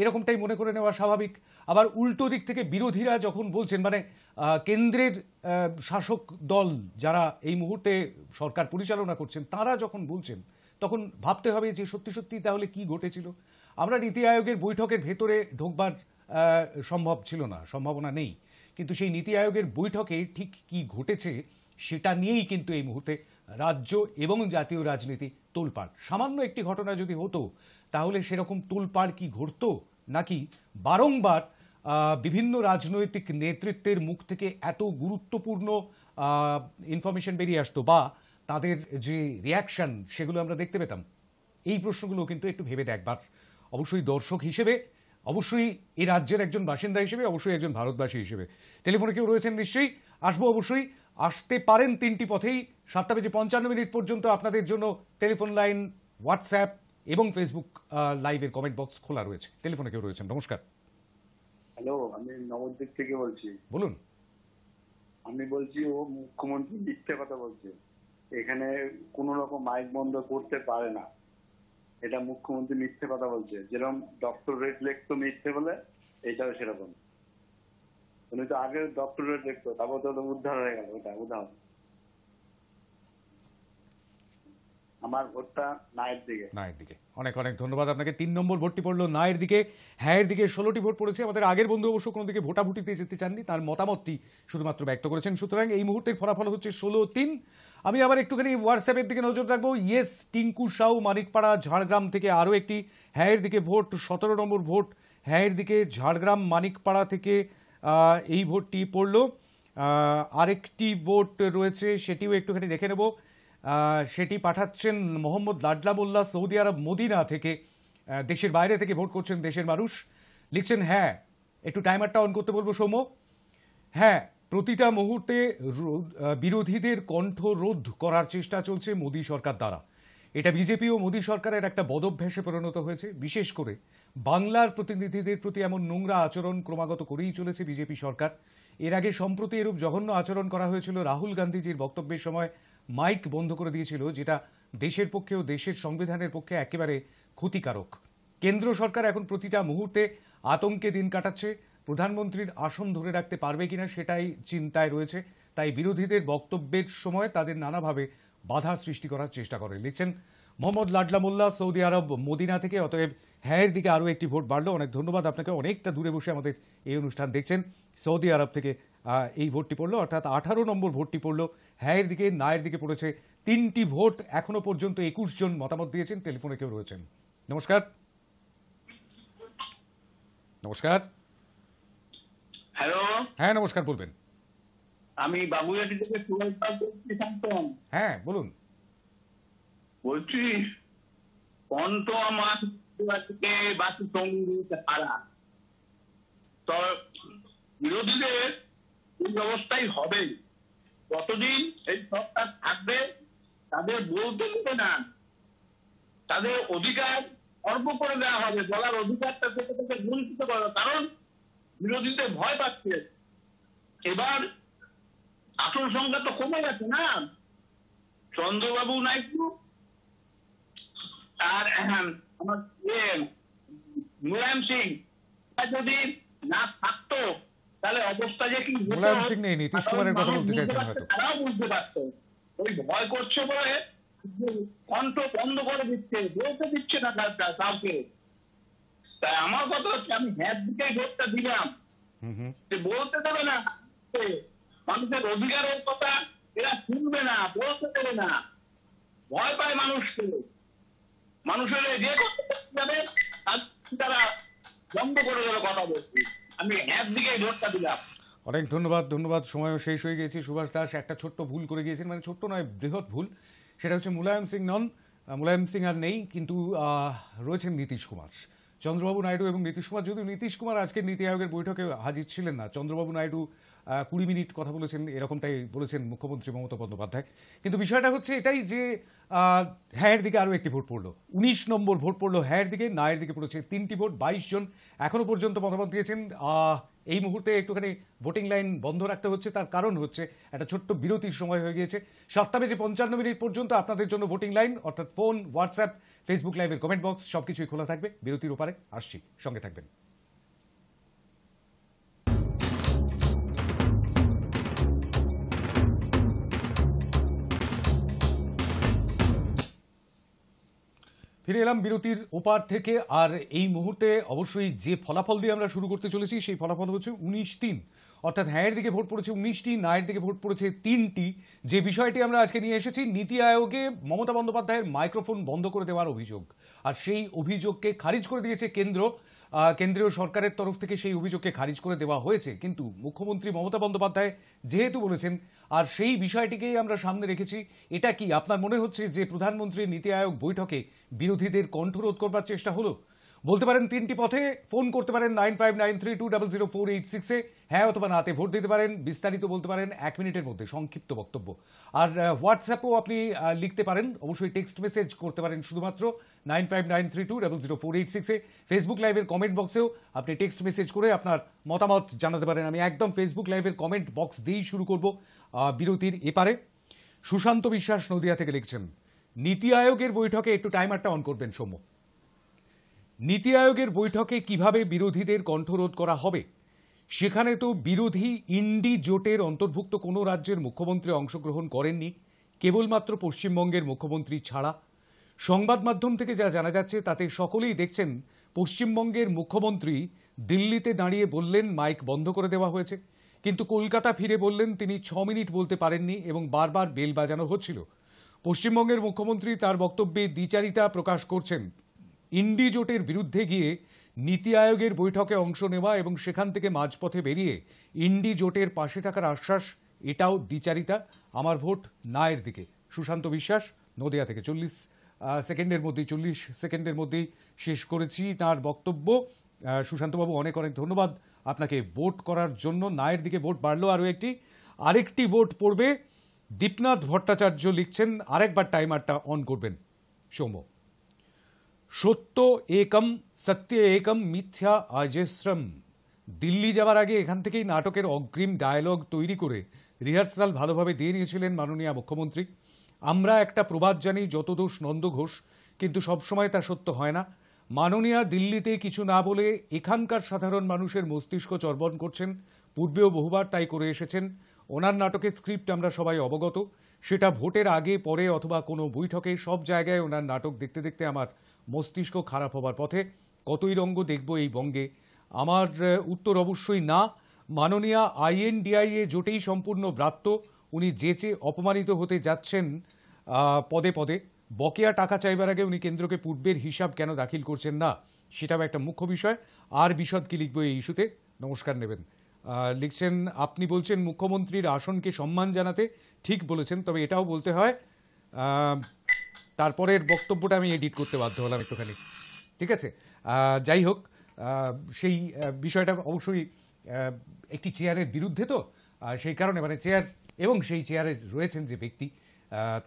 এরকমটাই মনে করে নেওয়া স্বাভাবিক। আবার উল্টো দিক থেকে বিরোধীরা যখন বলছেন, মানে কেন্দ্রের শাসক দল যারা এই মুহূর্তে সরকার পরিচালনা করছেন, তারা যখন বলছেন, তখন ভাবতে হবে যে সত্যি সত্যি তাহলে কি ঘটেছিল। আমরা নীতি আয়োগের বৈঠকের ভেতরে ঢোকবার সম্ভাবনা নেই, কিন্তু সেই নীতি আয়োগের বৈঠকে ঠিক কি ঘটেছে সেটা নিয়েই কিন্তু এই মুহূর্তে রাজ্য এবং জাতীয় রাজনীতি তোলপাড়। সামান্য একটি ঘটনা যদি হতো তাহলে সেরকম তোলপাড় কি ঘটতো, নাকি বারংবার বিভিন্ন রাজনৈতিক নেতৃত্বের মুখ থেকে এত গুরুত্বপূর্ণ ইনফরমেশন বেরিয়ে আসতো বা তাদের যে রিয়াকশন সেগুলো আমরা দেখতে পেতাম? এই প্রশ্নগুলো কিন্তু একটু ভেবে দেখবার। অবশ্যই দর্শক হিসেবে, অবশ্যই এই রাজ্যের একজন বাসিন্দা হিসেবে, অবশ্যই একজন ভারতবাসী হিসেবে। টেলিফোনে কেউ রয়েছেন নিশ্চয়ই, আসবো অবশ্যই, আসতে পারেন তিনটি পথেই। 7:55 পর্যন্ত আপনাদের জন্য টেলিফোন লাইন, হোয়াটসঅ্যাপ এবং ফেসবুক লাইভের কমেন্ট বক্স খোলা রয়েছে। টেলিফোনে কেউ রয়েছেন, নমস্কার। হ্যালো, আমি নবদ্বীপ থেকে বলছি। বলুন। আমি বলছি ও মুখ্যমন্ত্রী মিথ্যে কথা বলছে, এখানে কোন রকম মাইক বন্ধ করতে পারে না, এটা মুখ্যমন্ত্রী মিথ্যে কথা বলছে। যেরকম ডক্টরেট লিখতো মিথ্যে বলে, এটাও সেরকম। উনি তো আগে ডক্টরেট লিখতো, তারপর তো উদ্ধার হয়ে গেল। ওটা উদাহরণ। আমার ভোটটা নায়ের দিকে। নায়ের দিকে। অনেক অনেক ধন্যবাদ আপনাকে। 3 নম্বর ভোটটি পড়লো নায়ের দিকে, হ্যাঁয়ের দিকে 16টি ভোট পড়েছে। আমাদের আগের বন্ধু অবশ্য কোনো দিকে ভোটাভুটিতে যেতে চাননি, তার মতামতটি শুধুমাত্র ব্যক্ত করেছেন। সুতরাং এই মুহূর্তের ফলাফল হচ্ছে 16-3। আমি আবার একটুখানি হোয়াটসঅ্যাপের দিকে নজর রাখবো। ইয়েস টিঙ্কু সাউ মানিকপাড়া ঝাড়গ্রাম থেকে আরও একটি হ্যাঁয়ের দিকে ভোট, 17 নম্বর ভোট হ্যাঁয়ের দিকে ঝাড়গ্রাম মানিকপাড়া থেকে এই ভোটটি পড়লো। আরেকটি ভোট রয়েছে, সেটিও একটুখানি দেখে নেব। সেটি পাঠাচ্ছেন মোহাম্মদ লাডলা মোল্লা সৌদি আরব মদিনা থেকে। দেশের বাইরে থেকে ভোট করছেন দেশের মানুষ। লিখছেন হ্যাঁ, একটু টাইমারটা অন করতে বলবো সৌম্য। হ্যাঁ, প্রতিটা মুহূর্তে বিরোধীদের কণ্ঠরোধ করার চেষ্টা চলছে মোদী সরকার দ্বারা। এটা বিজেপি ও মোদী সরকারের একটা বদভ্যাসে পরিণত হয়েছে। বিশেষ করে বাংলার প্রতিনিধিদের প্রতি এমন নোংরা আচরণ ক্রমাগত করেই চলেছে বিজেপি সরকার। এর আগে সম্প্রতি এরূপ জঘন্য আচরণ করা হয়েছিল রাহুল গান্ধীজির বক্তব্যের সময়। মাইক বন্ধ করে দিয়েছিল, যেটা দেশের পক্ষে ও দেশের সংবিধানের পক্ষে একেবারে ক্ষতিকারক। কেন্দ্র সরকার এখন প্রতিটা মুহূর্তে আতঙ্কে দিন কাটাচ্ছে। প্রধানমন্ত্রীর আসন ধরে রাখতে পারবে কিনা সেটাই চিন্তায় রয়েছে। তাই বিরোধীদের বক্তব্যের সময় তাদের নানাভাবে বাধা সৃষ্টি করার চেষ্টা করে। লিখছেন মোহাম্মদ লাডলা মোল্লা সৌদি আরব মদিনা থেকে। অতএব হ্যাঁয়ের দিকে আরও একটি ভোট বাড়লো। অনেক ধন্যবাদ আপনাকে, অনেকটা দূরে বসে আমাদের এই অনুষ্ঠান দেখছেন। সৌদি আরব থেকে এই ভোটটি পড়লো, অর্থাৎ 18 নম্বর ভোটটি পড়লো হ্যাঁয়ের দিকে। নায়ের দিকে পড়েছে 3টি ভোট। এখনো পর্যন্ত 21 জন মতামত দিয়েছেন। টেলিফোনে কেউ রয়েছেন, নমস্কার। নমস্কার। হ্যালো, হ্যাঁ নমস্কার, বলবেন। আমি বাবুয়াটি থেকে সুরেশ পাল বলছি। শান্তন হ্যাঁ বলুন। বলছি, কণ্ঠ আমার থেকে বাকি সঙ্গীত হারা, তো বিরোধীদের এই অবস্থাই হবে। যতদিন এই সরকার থাকবে তাদের বলতে দেবে না, তাদের অধিকার অর্প করে দেওয়া হবে, বলার অধিকারটা থেকে থেকে বঞ্চিত করা। কারণ বিরোধীদের ভয় পাচ্ছে। এবার আসন সংখ্যা তো কমে গেছে না। চন্দ্রবাবু নাইডু আর আমার মুলায়ম সিং যদি না থাকতো তাহলে অবস্থা যে কি মুলায়ম সিং নেই, নীতিশ কুমারের কথা বলতে চাইছেন হয়তো। তারাও বুঝতে পারতো। ওই ভয় করছে বলে কণ্ঠ বন্ধ করে দিচ্ছে, বলতে দিচ্ছে না কাউকে। তাই আমার কথা হচ্ছে, আমি হ্যাঁ দিকেই ভোটটা দিলাম, যে বলতে দেবে না, মানুষের অধিকারের কথা এরা শুনবে না, বলতে দেবে না, ভয় পায় মানুষকে। মানুষের যে যাবে তারা বন্ধ করে দেবে কথা বলছি। আমি হ্যাঁ দিকেই ভোটটা দিলাম। অনেক ধন্যবাদ। ধন্যবাদ। সময়ও শেষ হয়ে গেছে। সুভাষ দাস একটা ছোট্ট ভুল করে গিয়েছেন, মানে ছোট্ট নয়, বৃহৎ ভুল। সেটা হচ্ছে মুলায়ম সিং নন, মুলায়ম সিং আর নেই, কিন্তু রয়েছেন নীতিশ কুমার। চন্দ্রবাবু নাইডু এবং নীতিশ কুমার, যদিও নীতিশ কুমার আজকে নীতি আয়োগের বৈঠকে হাজির ছিলেন না। চন্দ্রবাবু নাইডু 20 মিনিট কথা বলেছেন, এরকমটাই বলেছেন মুখ্যমন্ত্রী মমতা বন্দ্যোপাধ্যায়। কিন্তু বিষয়টা হচ্ছে এটাই যে হ্যাঁয়ের দিকে আরও একটি ভোট পড়লো। 19 নম্বর ভোট পড়লো হ্যাঁয়ের দিকে। নায়ের দিকে পড়েছে 3টি ভোট। 22 জন এখনো পর্যন্ত মতামত দিয়েছেন। এই মুহূর্তে একটুখানি ভোটিং লাইন বন্ধ রাখতে হচ্ছে, তার কারণ হচ্ছে একটা ছোট্ট বিরতির সময় হয়ে গিয়েছে। 7:55 পর্যন্ত আপনাদের জন্য ভোটিং লাইন, অর্থাৎ ফোন, হোয়াটসঅ্যাপ, ফেসবুক লাইভের কমেন্ট বক্স সবকিছুই খোলা থাকবে। বিরতির ওপারে আসছি, সঙ্গে থাকবেন। ফিরে এলাম বিরতির ওপার থেকে। আর এই মুহূর্তে অবশ্যই যে ফলাফল দিয়ে আমরা শুরু করতে চলেছি সেই ফলাফল হচ্ছে 19-3। অর্থাৎ হ্যাঁয়ের দিকে ভোট পড়েছে 19টি, নায়ের দিকে ভোট পড়েছে 3টি। যে বিষয়টি আমরা আজকে নিয়ে এসেছি, নীতি আয়োগে মমতা বন্দ্যোপাধ্যায়ের মাইক্রোফোন বন্ধ করে দেওয়ার অভিযোগ, আর সেই অভিযোগকে খারিজ করে দিয়েছে কেন্দ্রীয় সরকারের তরফ থেকে সেই অভিযোগকে খারিজ করে দেওয়া হয়েছে। কিন্তু মুখ্যমন্ত্রী মমতা বন্দ্যোপাধ্যায় যেহেতু বলেছেন, আর সেই বিষয়টিকেই আমরা সামনে রেখেছি, এটা কি আপনার মনে হচ্ছে যে প্রধানমন্ত্রীর নীতি আয়োগ বৈঠকে বিরোধীদের কণ্ঠরোধ করবার চেষ্টা হলো? বলতে পারেন 3টি পথে, ফোন করতে পারেন 9593200486-এ, হ্যাঁ অথবা নাতে ভোট দিতে পারেন, বিস্তারিত বলতে পারেন 1 মিনিটের মধ্যে সংক্ষিপ্ত বক্তব্য। আর হোয়াটসঅ্যাপেও আপনি লিখতে পারেন, অবশ্যই টেক্সট মেসেজ করতে পারেন শুধুমাত্র 9593200486-এ। ফেসবুক লাইভের কমেন্ট বক্সেও আপনি টেক্সট মেসেজ করে আপনার মতামত জানাতে পারেন। আমি একদম ফেসবুক লাইভের কমেন্ট বক্স দিয়েই শুরু করব। বিরতির এপারে সুশান্ত বিশ্বাস নদিয়া থেকে লিখছেন, নীতি আয়োগের বৈঠকে একটু টাইমারটা অন করবেন সৌম্য। নীতি আয়োগের বৈঠকে কিভাবে বিরোধীদের কণ্ঠরোধ করা হবে? সেখানে তো বিরোধী ইন্ডি জোটের অন্তর্ভুক্ত কোনো রাজ্যের মুখ্যমন্ত্রী অংশগ্রহণ করেননি, কেবলমাত্র পশ্চিমবঙ্গের মুখ্যমন্ত্রী ছাড়া। সংবাদ মাধ্যম থেকে যা জানা যাচ্ছে তাতে সকলেই দেখছেন পশ্চিমবঙ্গের মুখ্যমন্ত্রী দিল্লিতে দাঁড়িয়ে বললেন মাইক বন্ধ করে দেওয়া হয়েছে, কিন্তু কলকাতা ফিরে বললেন তিনি 6 মিনিট বলতে পারেননি এবং বারবার বেল বাজানো হচ্ছিল। পশ্চিমবঙ্গের মুখ্যমন্ত্রী তার বক্তব্যে দ্বিচারিতা প্রকাশ করছেন। ইন্ডি জোটের বিরুদ্ধে গিয়ে নীতি আয়োগের বৈঠকে অংশ নেওয়া এবং সেখান থেকে মাঝপথে বেরিয়ে ইন্ডি জোটের পাশে থাকার আশ্বাস, এটাও দ্বিচারিতা। আমার ভোট নায়ের দিকে। সুশান্ত বিশ্বাস নদিয়া থেকে। 40 সেকেন্ডের মধ্যেই শেষ করেছি তার বক্তব্য। সুশান্তবাবু, অনেক অনেক ধন্যবাদ আপনাকে ভোট করার জন্য। নায়ের দিকে ভোট বাড়লো, আরেকটি ভোট পড়বে। দীপনাথ ভট্টাচার্য লিখছেন, আরেকবার টাইমারটা অন করবেন সৌম্য। সত্য একম সত্য একম মিথ্যা অজস্রম। দিল্লি যাওয়ার আগে এখান থেকেই নাটকের অগ্রিম ডায়ালগ তৈরি করে রিহার্সাল ভালোভাবে দিয়ে নিয়েছিলেন মাননীয় মুখ্যমন্ত্রী। আমরা একটা প্রবাদ জানি, যত দোষ নন্দ ঘোষ, কিন্তু সবসময় তা সত্য হয় না। মাননীয়া দিল্লিতে কিছু না বলে এখানকার সাধারণ মানুষের মস্তিষ্ক চর্বণ করছেন, পূর্বেও বহুবার তাই করে এসেছেন। ওনার নাটকের স্ক্রিপ্ট আমরা সবাই অবগত, সেটা ভোটের আগে পরে অথবা কোনো বৈঠকে, সব জায়গায় ওনার নাটক দেখতে দেখতে আমার মস্তিষ্ক খারাপ হবার পথে। কতই রঙ্গ দেখব এই বঙ্গে? আমার উত্তর অবশ্যই না। মাননীয়া INDIA জোটেই সম্পূর্ণ ব্রাত্য। উনি যেচে অপমানিত হতে যাচ্ছেন পদে পদে। বকেয়া টাকা চাইবার আগে উনি কেন্দ্রকে পূর্বের হিসাব কেন দাখিল করছেন না, সেটাও একটা মুখ্য বিষয়। আর বিশদ কি লিখবো এই ইস্যুতে? নমস্কার নেবেন। লিখছেন, আপনি বলছেন মুখ্যমন্ত্রীর আসনকে সম্মান জানাতে, ঠিক বলেছেন, তবে এটাও বলতে হয়। তারপরের বক্তব্যটা আমি এডিট করতে বাধ্য হলাম একটুখানি, ঠিক আছে? যাই হোক, সেই বিষয়টা অবশ্যই একটি চেয়ারের বিরুদ্ধে, তো সেই কারণে চেয়ার এবং সেই চেয়ারে রয়েছেন যে ব্যক্তি,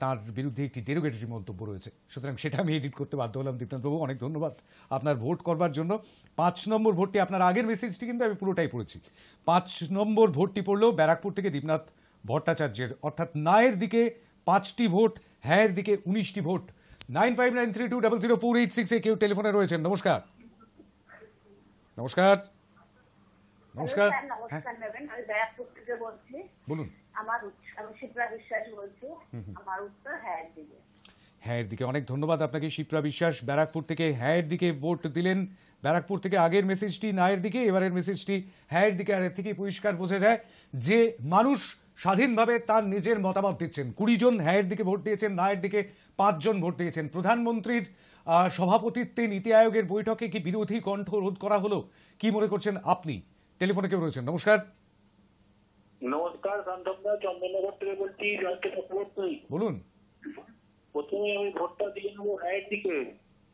তার বিরুদ্ধে একটি ডেরোগেটরি মন্তব্য রয়েছে, সুতরাং সেটা আমি এডিট করতে বাধ্য হলাম। দীপনাথবাবু, অনেক ধন্যবাদ আপনার ভোট করবার জন্য। 5 নম্বর ভোটটি, আপনার আগের মেসেজটি কিন্তু আমি পুরোটাই পড়েছি। 5 নম্বর ভোটটি পড়লো ব্যারাকপুর থেকে দীপনাথ ভট্টাচার্যের, অর্থাৎ নায়ের দিকে 5টি ভোট, হ্যাঁয়ের দিকে 19টি ভোট। 9593200486-এ কেউ টেলিফোনে রয়েছেন। নমস্কার। নমস্কার। নমস্কার। নমস্কার নেবেন, আমি ব্যারাকপুর থেকে বলছি। বলুন। আমি শিপ্রা বিশ্বাস বলছি। আমার উত্তর হ্যাঁয়ের দিকে। হ্যাঁয়ের দিকে। অনেক ধন্যবাদ আপনাকে শিপ্রা বিশ্বাস, ব্যারাকপুর থেকে হ্যাঁয়ের দিকে ভোট দিলেন। ব্যারাকপুর থেকে আগের মেসেজটি নায়ের দিকে, এবারের মেসেজটি হ্যাঁয়ের দিকে। আর এর থেকেই পরিষ্কার বোঝা যায় যে মানুষ স্বাধীনভাবে তার নিজের মতামত দিচ্ছেন। 20 জন হ্যাঁয়ের দিকে ভোট দিয়েছেন, নায়ের দিকে 5 জন ভোট দিয়েছেন। প্রধানমন্ত্রীর সভাপতিত্বে নীতি আয়োগের বৈঠকে কি বিরোধী কণ্ঠ রোধ করা হলো? কি মনে করছেন আপনি? টেলিফোনে কেউ রয়েছেন। নমস্কার। নমস্কার, শান্তনদা চন্দননগর থেকে বলছি। জয়কে চক্রবর্তী বলুন। প্রথমে আমি ভোটটা দিয়ে নেবো হ্যাঁয়ের দিকে।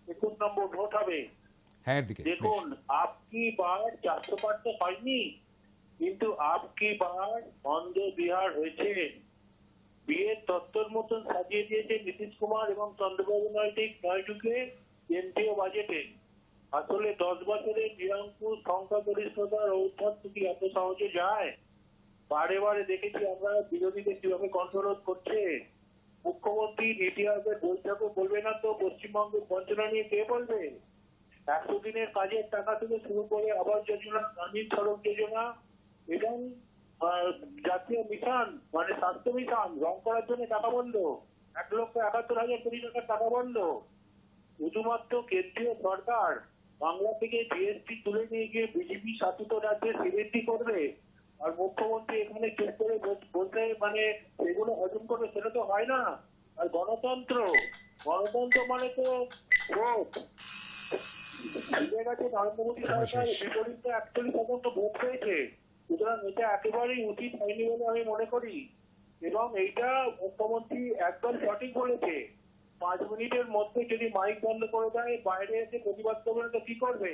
21 নম্বর ভোট হবে হ্যাঁয়ের দিকে। দেখুন, আপকি বার 400% হয়নি, কিন্তু আপকি বার অন্ধ বিহার হয়েছে। বিয়ের তত্ত্বর মতন সাজিয়ে দিয়েছে নীতিশ কুমার এবং চন্দ্রবাবু নাইডুকে কেন্দ্রীয় বাজেটে। আসলে 10 বছরের নিরঙ্কুশ সংখ্যাগরিষ্ঠতার ঔদ্ধত্য কি এত সহজে যায়? বারে বারে দেখেছি আমরা বিরোধীদের কিভাবে কণ্ঠরোধ করছে। মুখ্যমন্ত্রী নীতি আয়োগের বৈঠকে বলবে না তো পশ্চিমবঙ্গের বঞ্চনা নিয়ে কে বলবে? 100 দিনের কাজের টাকা থেকে শুরু করে আবাস যোজনা, গ্রামীণ সড়ক যোজনা এবং জাতীয় মিশন স্বাস্থ্য মিশন রং করার জন্য টাকা বন্ধ। 1,71,000 কোটি টাকার টাকা বন্ধ। শুধুমাত্র কেন্দ্রীয় সরকার বাংলা থেকে GST তুলে নিয়ে গিয়ে বিজেপি শাসিত রাজ্যে সিবিএসটি করবে, আর মুখ্যমন্ত্রী এখানে চুপ করে বলতে মানে এগুলো হজম করবে, সেটা তো হয় না। আর গণতন্ত্র মানে তো ভোট। নরেন্দ্র মোদী সরকার বিপরীতে 41% ভোট পেয়েছে, সুতরাং এটা একেবারেই উচিত হয়নি বলে আমি মনে করি। এবং এইটা মুখ্যমন্ত্রী একদম সঠিক বলেছে, 5 মিনিটের মধ্যে যদি মাইক বন্ধ করে দেয়, বাইরে এসে প্রতিবাদ করবে তো কি করবে?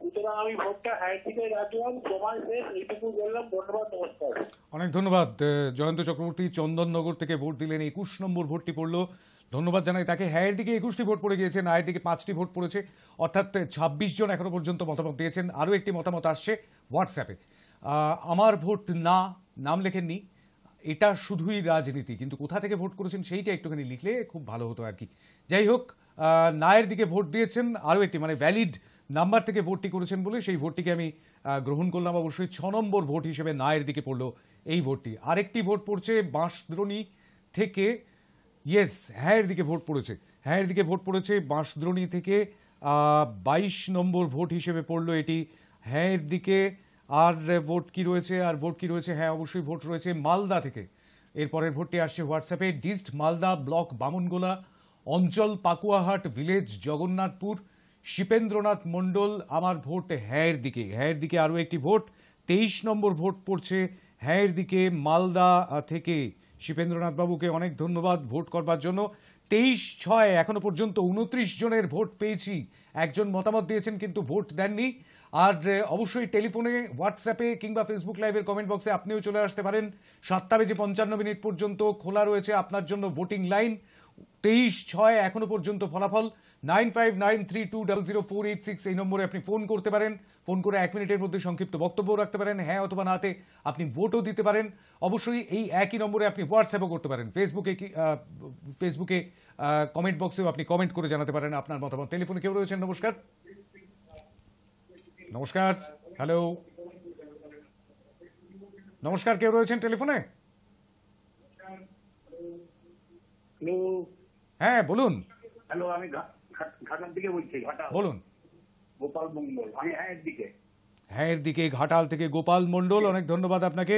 সুতরাং আমি ভোটটা হ্যাঁ থেকে রাখলাম, সময় শেষ, এইটুকু বললাম। ধন্যবাদ, নমস্কার। অনেক ধন্যবাদ। জয়ন্ত চক্রবর্তী চন্দননগর থেকে ভোট দিলেন, 21 নম্বর ভোটটি পড়লো। ধন্যবাদ জানাই তাকে। হ্যাঁয়ের দিকে 21টি ভোট পড়ে গিয়েছে, নায়ের দিকে 5টি ভোট পড়েছে, অর্থাৎ 26 জন এখনো পর্যন্ত মতামত দিয়েছেন। আরও একটি মতামত আসছে হোয়াটসঅ্যাপে, আমার ভোট না, নাম লেখেননি, এটা শুধুই রাজনীতি, কিন্তু কোথা থেকে ভোট করেছেন সেইটা একটুখানি লিখলে খুব ভালো হতো আর কি। যাই হোক, নায়ের দিকে ভোট দিয়েছেন, আরও একটি মানে ভ্যালিড নাম্বার থেকে ভোটটি করেছেন বলে সেই ভোটটিকে আমি গ্রহণ করলাম। অবশ্যই 6 নম্বর ভোট হিসেবে নায়ের দিকে পড়লো এই ভোটটি। আরেকটি ভোট পড়ছে বাঁশদ্রোণী থেকে, ইয়েস, হ্যাঁয়ের দিকে ভোট পড়েছে, হ্যাঁয়ের দিকে ভোট পড়েছে বাঁশদ্রোণী থেকে, 22 নম্বর ভোট হিসেবে পড়লো এটি হ্যাঁয়ের দিকে। আর ভোট কি রয়েছে, হ্যাঁ অবশ্যই ভোট রয়েছে মালদা থেকে। এরপরের ভোটটি আসছে হোয়াটসঅ্যাপে, ডিস্ট মালদা ব্লক বামুনগোলা অঞ্চল পাকুয়াহাট ভিলেজ জগন্নাথপুর শিপেন্দ্রনাথ মণ্ডল, আমার ভোট হ্যাঁয়ের দিকে। হ্যাঁয়ের দিকে আরও একটি ভোট, 23 নম্বর ভোট পড়ছে হ্যাঁয়ের দিকে মালদা থেকে। শিপেন্দ্রনাথ বাবুকে অনেক ধন্যবাদ ভোট করবার জন্য। 23/6 এখনো পর্যন্ত 29 জনের ভোট পেয়েছি। একজন মতামত দিয়েছেন কিন্তু ভোট দেননি। আর অবশ্যই টেলিফোনে, হোয়াটসঅ্যাপে কিংবা ফেসবুক লাইভের কমেন্ট বক্সে আপনিও চলে আসতে পারেন। 7:55 পর্যন্ত খোলা রয়েছে আপনার জন্য ভোটিং লাইন। 23/6 এখনো পর্যন্ত ফলাফল। 9593200486 এই নম্বরে আপনি ফোন করতে পারেন। ফোন করে 1 মিনিটের মধ্যে সংক্ষিপ্ত বক্তব্য রাখতে পারেন, হ্যাঁ অথবা নাতে আপনি ভোটও দিতে পারেন। অবশ্যই এই একই নম্বরে আপনি হোয়াটসঅ্যাপও করতে পারেন। ফেসবুকে কমেন্ট বক্সেও আপনি কমেন্ট করে জানাতে পারেন আপনার মতামত। টেলিফোনে কেউ রয়েছেন? নমস্কার। নমস্কার, হ্যালো, নমস্কার, কেউ রয়েছেন টেলিফোনে? হ্যাঁ বলুন। হ্যালো, আমি ঘাটাল থেকে বলছি। বলুন। গোপাল মন্ডল, আমি হ্যাঁয়ের দিকে। হ্যাঁয়ের দিকে ঘাটাল থেকে গোপাল মণ্ডল, অনেক ধন্যবাদ আপনাকে।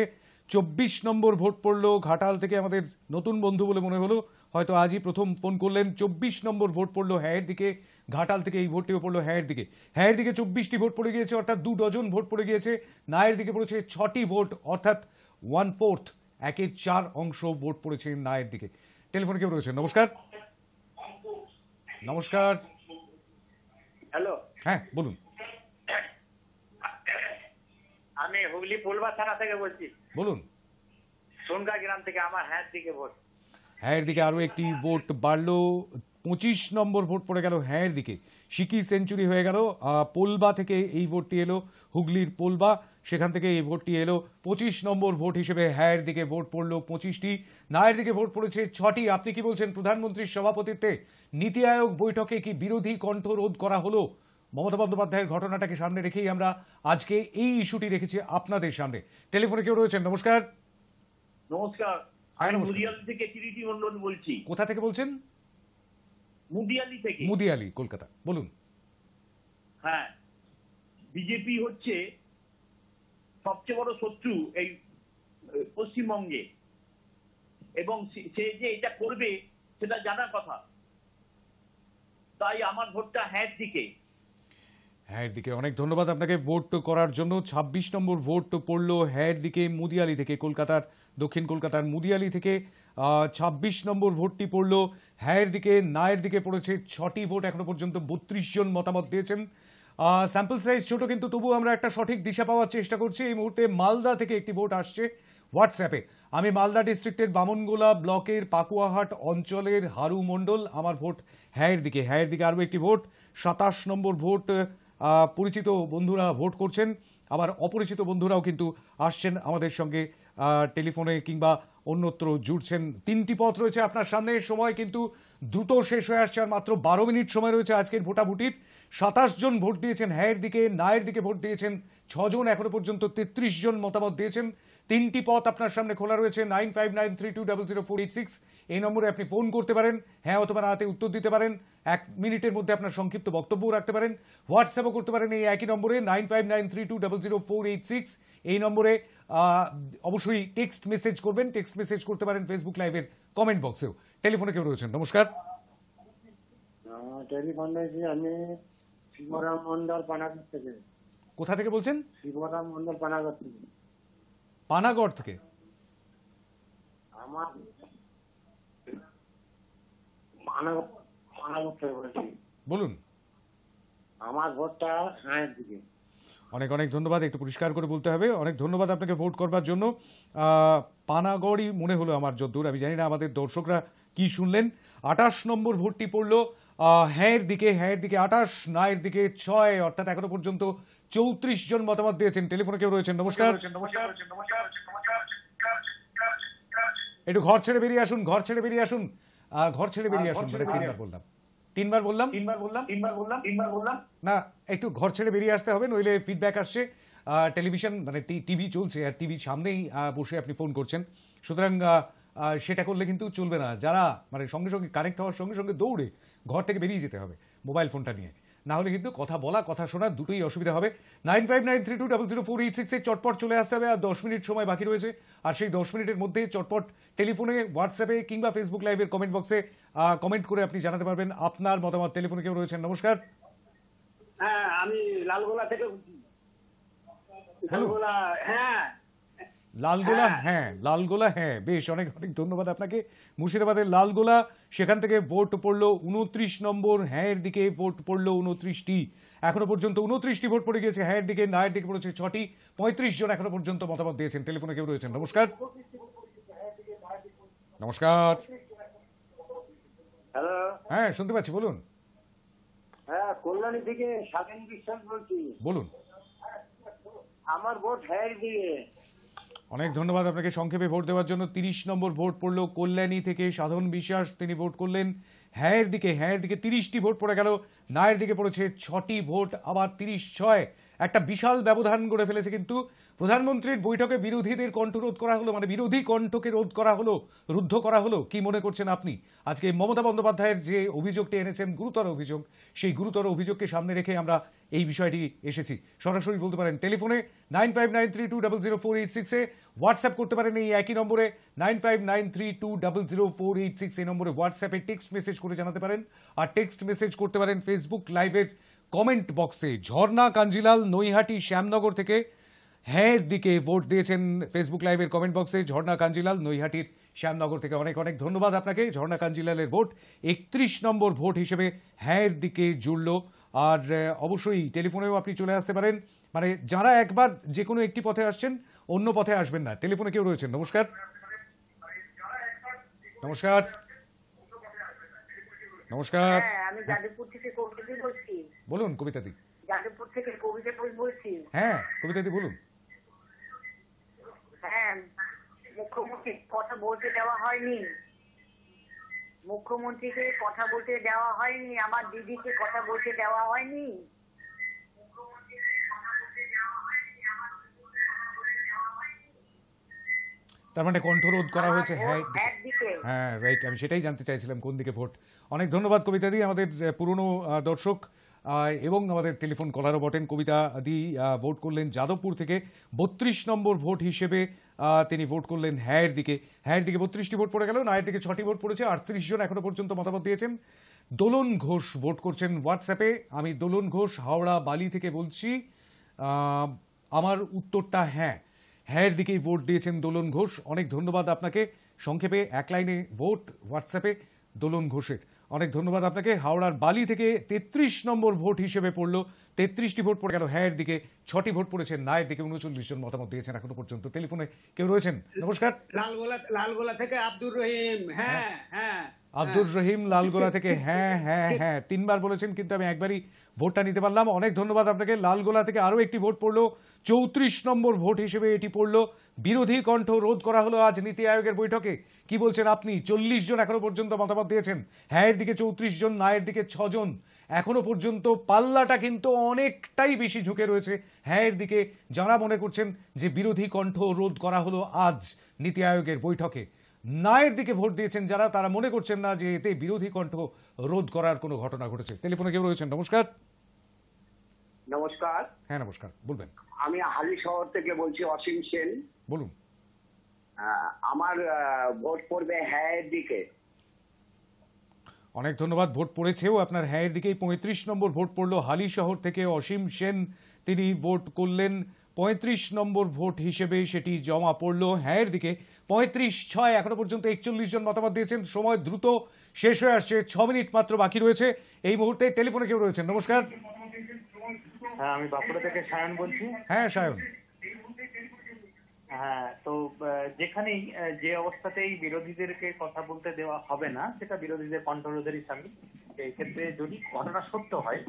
24 নম্বর ভোট পড়লো ঘাটাল থেকে, আমাদের নতুন বন্ধু বলে মনে হলো, হয়তো আজই প্রথম ফোন করলেন। 24 নম্বর ভোট পড়লো হ্যাঁয়ের দিকে ঘাটাল থেকে, এই ভোটটিও পড়লো হ্যাঁয়ের দিকে। হ্যাঁয়ের দিকে 24টি ভোট পড়ে গিয়েছে, অর্থাৎ 2 ডজন ভোট পড়ে গিয়েছে। নায়ের দিকে পড়েছে 6টি ভোট, অর্থাৎ 1/4, 1/4 অংশ ভোট পড়েছে নায়ের দিকে। টেলিফোনে কেউ রয়েছেন? নমস্কার। নমস্কার, হ্যালো, হ্যাঁ বলুন। আমি হুগলি ফুলবা থানা থেকে বলছি। বলুন। সোনগা গ্রাম থেকে, আমার হ্যাঁয়ের দিকে ভোট। হ্যাঁয়ের দিকে আরও একটি ভোট বাড়লো, 25 নম্বর ভোট পড়ে গেল হ্যাঁয়ের দিকে। সিকি সেঞ্চুরি হয়ে গেল। পোলবা থেকে এই ভোটটি এলো, হুগলির পোলবা, সেখান থেকে এই ভোটটি এলো। 25 নম্বর ভোট হিসেবে হ্যাঁয়ের দিকে ভোট পড়লো 25টি। নায়ের দিকে ভোট পড়েছে 6টি। আপনি কি বলছেন? প্রধানমন্ত্রীর সভাপতিত্বে নীতি আয়োগ বৈঠকে কি বিরোধী কণ্ঠ রোধ করা হলো? মমতা বন্দ্যোপাধ্যায়ের ঘটনাটাকে সামনে রেখেই আমরা আজকে এই ইস্যুটি রেখেছি আপনাদের সামনে। টেলিফোনে কেউ রয়েছেন? নমস্কার। নমস্কার, হ্যাঁ, আমি নমস্কার। মুদিয়ালি থেকে কিরিটি মন্ডল বলছি। কোথা থেকে বলছেন? মুদিয়ালি থেকে। মুদিয়ালি, কলকাতা। বলুন। হ্যাঁ, বিজেপি হচ্ছে সবচেয়ে বড় শত্রু এই পশ্চিমবঙ্গে, এবং সে যে এটা করবে সেটা জানার কথা। তাই আমার ভোটটা হ্যাঁয়ের দিকে। হ্যাঁয়ের দিকে। অনেক ধন্যবাদ আপনাকে ভোট করার জন্য। 26 নম্বর ভোট পড়লো হ্যাঁয়ের দিকে, মুদিয়ালি থেকে, কলকাতার, দক্ষিণ কলকাতার মুদিয়ালি থেকে 26 নম্বর ভোটটি পড়লো হ্যাঁয়ের দিকে। নায়ের দিকে পড়েছে 6টি ভোট, এখনো পর্যন্ত 32 জন মতামত দিয়েছেন। স্যাম্পল সাইজ ছোট, কিন্তু তবুও আমরা একটা সঠিক দিশা পাওয়ার চেষ্টা করছি। এই মুহূর্তে মালদা থেকে একটি ভোট আসছে হোয়াটসঅ্যাপে। আমি মালদা ডিস্ট্রিক্টের বামনগোলা ব্লকের পাকুয়াহাট অঞ্চলের হারু মণ্ডল, আমার ভোট হ্যাঁয়ের দিকে। হ্যাঁয়ের দিকে আরও একটি ভোট, 27 নম্বর ভোট। পরিচিত বন্ধুরা ভোট করছেন, আবার অপরিচিত বন্ধুরাও কিন্তু আসছেন আমাদের সঙ্গে টেলিফোনে কিংবা অন্যত্র জুড়ছেন। 3টি পথ রয়েছে আপনার সামনে। সময় কিন্তু দ্রুত শেষ হয়ে আসছে, আর মাত্র 12 মিনিট সময় রয়েছে আজকের ভোটাভুটির। 27 জন ভোট দিয়েছেন হ্যাঁয়ের দিকে, নায়ের দিকে ভোট দিয়েছেন 6 জন, এখনো পর্যন্ত 33 জন মতামত দিয়েছেন। তিনটি পথ আপনার সামনে খোলা রয়েছে। 9593200486 এই নম্বরে আপনি ফোন করতে পারেন, হ্যাঁ অথবা রাতে উত্তর দিতে পারেন। 1 মিনিটের মধ্যে আপনার সংক্ষিপ্ত বক্তব্য রাখতে পারেন। হোয়াটসঅ্যাপও করতে পারেন এই একই নম্বরে 9593200486 এই নম্বরে। অবশ্যই টেক্সট মেসেজ করবেন, টেক্সট মেসেজ করতে পারেন ফেসবুক লাইভের কমেন্ট বক্সেও। টেলিফোনে কেউ রয়েছেন, নমস্কার। টেলিফোনে আমি শিবরাম মন্ডল পানাগড় থেকে। কোথা থেকে বলছেন? শিবরাম মন্ডল পানাগড় থেকে। পানাগড় থেকে? আমার পানাগড় থেকে বলছি। বলুন। আমার ভোটটা হ্যাঁ দিকে। অনেক অনেক ধন্যবাদ, একটু পরিষ্কার করে বলতে হবে। অনেক ধন্যবাদ আপনাকে ভোট করবার জন্য। পানাগড়ই মনে হলো আমার যদ্দূর, আমি জানি না আমাদের দর্শকরা কি শুনলেন। 28 নম্বর ভোটটি পড়লো হ্যাঁ দিকে, হ্যাঁ দিকে 28, নায়ের দিকে 6, অর্থাৎ এখনো পর্যন্ত 34 জন মতামত দিয়েছেন। টেলিফোনে কেউ রয়েছেন, নমস্কার। একটু ঘর ছেড়ে বেরিয়ে আসুন, ঘর ছেড়ে বেরিয়ে আসুন, ঘর ছেড়ে বেরিয়ে আসুন। মানে তিনবার বললাম না, একটু ঘর ছেড়ে বেরিয়ে আসতে হবে, নইলে ফিডব্যাক আসছে। টেলিভিশন মানে টিভি চলছে আর টিভির সামনেই বসে আপনি ফোন করছেন, সুতরাং সেটা করলে কিন্তু চলবে না। যারা মানে সঙ্গে সঙ্গে কানেক্ট হওয়ার সঙ্গে সঙ্গে দৌড়ে ঘর থেকে বেরিয়ে যেতে হবে মোবাইল ফোনটা নিয়ে, না হলে কিন্তু কথা বলা কথা শোনা দুটোই অসুবিধা হবে। 9593200486 চটপট চলে আসতে হবে। আর 10 মিনিট সময় বাকি রয়েছে, আর সেই 10 মিনিটের মধ্যে চটপট টেলিফোনে, হোয়াটসঅ্যাপে কিংবা ফেসবুক লাইভের কমেন্ট বক্সে কমেন্ট করে আপনি জানাতে পারবেন আপনার মতামত। টেলিফোনে কেউ রয়েছেন, নমস্কার। হ্যাঁ, আমি লালগোলা থেকে। লালগোলা হ্যাঁ, লালগোলা হ্যাঁ, লালগোলা হ্যাঁ, বেশ অনেক অনেক ধন্যবাদ আপনাকে। মুর্শিদাবাদের লালগোলা, সেখান থেকে ভোট পড়লো 29 নম্বর, হ্যাঁ দিকে ভোট পড়লো 29টি। এখনো পর্যন্ত 29টি ভোট পড়ে গিয়েছে হ্যাঁ দিকে, নায়ের দিকে পড়েছে 6টি। 35 জন এখনো পর্যন্ত মতামত দিয়েছেন। টেলিফোনে কেউ রয়েছেন, নমস্কার। নমস্কার। হ্যালো, হ্যাঁ শুনতে পাচ্ছি, বলুন। হ্যাঁ কল্যাণী থেকে স্বাধীন বিশ্বাস বলছি। বলুন। আমার ভোট হ্যাঁ দিকে। অনেক ধন্যবাদ আপনাকে সংক্ষেপে ভোট দেওয়ার জন্য। 30 নম্বর ভোট পড়লো কল্যাণী থেকে সাধন বিশ্বাস, তিনি ভোট করলেন হ্যাঁ দিকে। হ্যাঁ দিকে 30টি ভোট পড়ে গেল, নায়ের দিকে পড়েছে 6টি ভোট, আবার 30-6 একটা বিশাল ব্যবধান গড়ে ফেলেছে। কিন্তু প্রধানমন্ত্রীর বৈঠকে বিরোধীদের কণ্ঠরোধ করা হলো, মানে বিরোধী কণ্ঠকে রোধ করা হলো, রুদ্ধ করা হলো। কি মনে করছেন আপনি? আজকে মমতা বন্দ্যোপাধ্যায়ের যে অভিযোগটি এনেছেন, গুরুতর অভিযোগ, সেই গুরুতর অভিযোগকে সামনে রেখে আমরা এই বিষয়টি এসেছি। সরাসরি বলতে পারেন টেলিফোনে 9593200486 হোয়াটসঅ্যাপ করতে পারেন এই একই নম্বরে 9593200486 এই নম্বরে হোয়াটসঅ্যাপে টেক্সট মেসেজ করে জানাতে পারেন। আর টেক্সট মেসেজ করতে পারেন ফেসবুক লাইভের কমেন্ট বক্সে। ঝর্ণা কাঞ্জিলাল নৈহাটি শ্যামনগর থেকে হ্যাঁ দিকে ভোট দিয়েছেন ফেসবুক লাইভের কমেন্ট বক্সে। ঝর্ণা কাঞ্জিলাল নৈহাটির শ্যামনগর থেকে অনেক অনেক ধন্যবাদ আপনাকে। ঝর্ণা কাঞ্জিলালের ভোট 31 নম্বর ভোট হিসেবে হ্যাঁ দিকে জুড়ল। আর অবশ্যই টেলিফোনেও আপনি চলে আসতে পারেন, মানে যারা একবার যে কোনো একটি পথে আসছেন অন্য পথে আসবেন না। টেলিফোনে কেউ রয়েছেন, নমস্কার। নমস্কার। নমস্কার। হ্যাঁ, আমি যাদবপুর থেকে কবিতাদি বলছি। বলুন কবিতাদি। যাদবপুর থেকে কবিতা বলছি। হ্যাঁ কবিতাদি বলুন। হ্যাঁ, মুখ্যমন্ত্রী কথা বলতে দেওয়া হয়নি, মুখ্যমন্ত্রীকে কথা বলতে দেওয়া হয়নি, আমার দিদিকে কথা বলতে দেওয়া হয়নি। তার মানে কণ্ঠরোধ করা হয়েছে হ্যাঁ একদিকে। হ্যাঁ রাইট, আমি সেটাই জানতে চাইছিলাম কোন দিকে ভোট। অনেক ধন্যবাদ কবিতা দি, আমাদের পুরনো দর্শক এবং আমাদের টেলিফোন কলারও বটেন। কবিতা দি ভোট করলেন যাদবপুর থেকে 32 নম্বর ভোট হিসেবে তিনি ভোট করলেন হ্যাঁ দিকে। হ্যাঁ দিকে 32টি ভোট পড়ে গেল, নায়ের দিকে 6টি ভোট পড়েছে। 38 জন এখনো পর্যন্ত মতামত দিয়েছেন। দোলন ঘোষ ভোট করছেন হোয়াটসঅ্যাপে। আমি দোলন ঘোষ হাওড়া বালি থেকে বলছি, আমার উত্তরটা হ্যাঁ। হ্যাঁ দিকেই ভোট দিয়েছেন দোলন ঘোষ, অনেক ধন্যবাদ আপনাকে। সংক্ষেপে এক লাইনে ভোট হোয়াটসঅ্যাপে দোলন ঘোষের, অনেক ধন্যবাদ আপনাকে। হাওড়ার বালি থেকে 33 নম্বর ভোট হিসেবে পড়লো, 33টি ভোট পড়ে গেল হ্যাঁ দিকে, 6টি ভোট পড়েছেন নায়ের দিকে। 39 জন মতামত দিয়েছেন এখনো পর্যন্ত। টেলিফোনে কেউ রয়েছেন, নমস্কার। লালগোলা থেকে আব্দুর রহিম। হ্যাঁ হ্যাঁ, আব্দুর রহিম লালগোলা থেকে হ্যাঁ হ্যাঁ হ্যাঁ 3বার বলেছেন, কিন্তু আমি একবারই ভোটটা নিতে পারলাম। অনেক ধন্যবাদ আপনাকে। লালগোলা থেকে আরো একটি ভোট পড়লো, 34 নম্বর ভোট হিসেবে এটি পড়লো। বিরোধী কণ্ঠ রোধ করা হলো আজ নীতি আয়োগের বৈঠকে। কি বলছেন আপনি? 40 জন এখনো পর্যন্ত মতামত দিয়েছেন হ্যাঁ এর দিকে, 34 জন নায়ের দিকে 6 জন। এখনো পর্যন্ত পাল্লাটা কিন্তু অনেকটাই বেশি ঝুঁকে রয়েছে হ্যাঁ এর দিকে, যারা মনে করছেন যে বিরোধী কণ্ঠ রোধ করা হলো আজ নীতি আয়োগের বৈঠকে। না এর দিকে ভোট দিয়েছেন যারা, তারা মনে করছেন না যে এতে বিরোধী কণ্ঠ রোধ করার কোনো ঘটনা ঘটেছে। টেলিফোনে কেউ রয়েছেন, নমস্কার। নমস্কার, হ্যাঁ নমস্কার, বলবেন। আমি হালি শহর থেকে বলছি, অসীম সেন। বলুন। আমার ভোট পড়বে হ্যাঁ এর দিকে। অনেক ধন্যবাদ। ভোট পড়েছেও আপনার হ্যাঁ এর দিকেই। 35 নম্বর ভোট পড়লো হালি শহর থেকে অসীম সেন, তিনি ভোট করলেন 35 নম্বর ভোট হিসেবে, সেটি জমা পড়লো হ্যাঁ এর দিকে। 35-6 এখনো পর্যন্ত 41 জন মতামত দিয়েছেন। সময় দ্রুত শেষ হয়ে আসছে, 6 মিনিট মাত্র বাকি রয়েছে এই মুহূর্তে। টেলিফোনে কেউ রয়েছেন, নমস্কার। হ্যাঁ, আমি বাঁকুড়া থেকে সায়ন বলছি। হ্যাঁ সায়ন। হ্যাঁ, তো যেখানেই যে অবস্থাতেই বিরোধীদেরকে কথা বলতে দেওয়া হবে না, সেটা বিরোধীদের কণ্ঠরোধেরই সামিল। এই ক্ষেত্রে যদি ঘটনা সত্য হয়,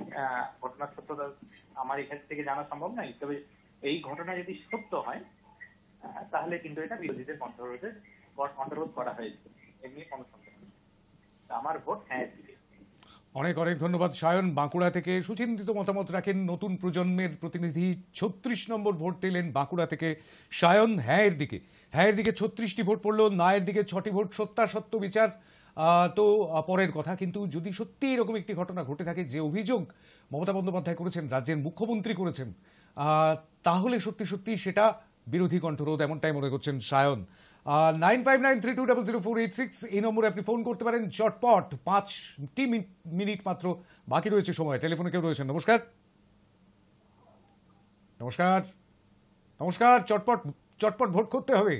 ঘটনার সত্যতা আমার এখান থেকে জানা সম্ভব নয়, তবে এই ঘটনা যদি সত্য হয় তাহলে কিন্তু এটা বিরোধীদের কণ্ঠরোধ করা হয়েছে, এমনি কোনো সন্দেহ নেই। আমার ভোট হ্যাঁ দিকে। অনেক অনেক ধন্যবাদ সায়ন বাঁকুড়া থেকে। সুচিন্তিত মতামত রাখেন নতুন প্রজন্মের প্রতিনিধি। 36 নম্বর ভোট পেলেন বাঁকুড়া থেকে সায়ন হ্যাঁ এর দিকে। হ্যাঁ এর দিকে 36টি ভোট পড়লো, না এর দিকে 6টি ভোট। সত্যাসত্য বিচার তো পরের কথা, কিন্তু যদি সত্যি এরকম একটি ঘটনা ঘটে থাকে যে অভিযোগ মমতা বন্দ্যোপাধ্যায় করেছেন, রাজ্যের মুখ্যমন্ত্রী করেছেন, তাহলে সত্যি সত্যি সেটা বিরোধী কণ্ঠরোধ, এমনটাই মনে করছেন সায়ন। 9593200486 এই নম্বরে আপনি ফোন করতে পারেন চটপট। 5টি মিনিট মাত্র বাকি রয়েছে সময়। টেলিফোনে কেউ রয়েছেন, নমস্কার। নমস্কার নমস্কার। চটপট চটপট ভোট করতে হবে,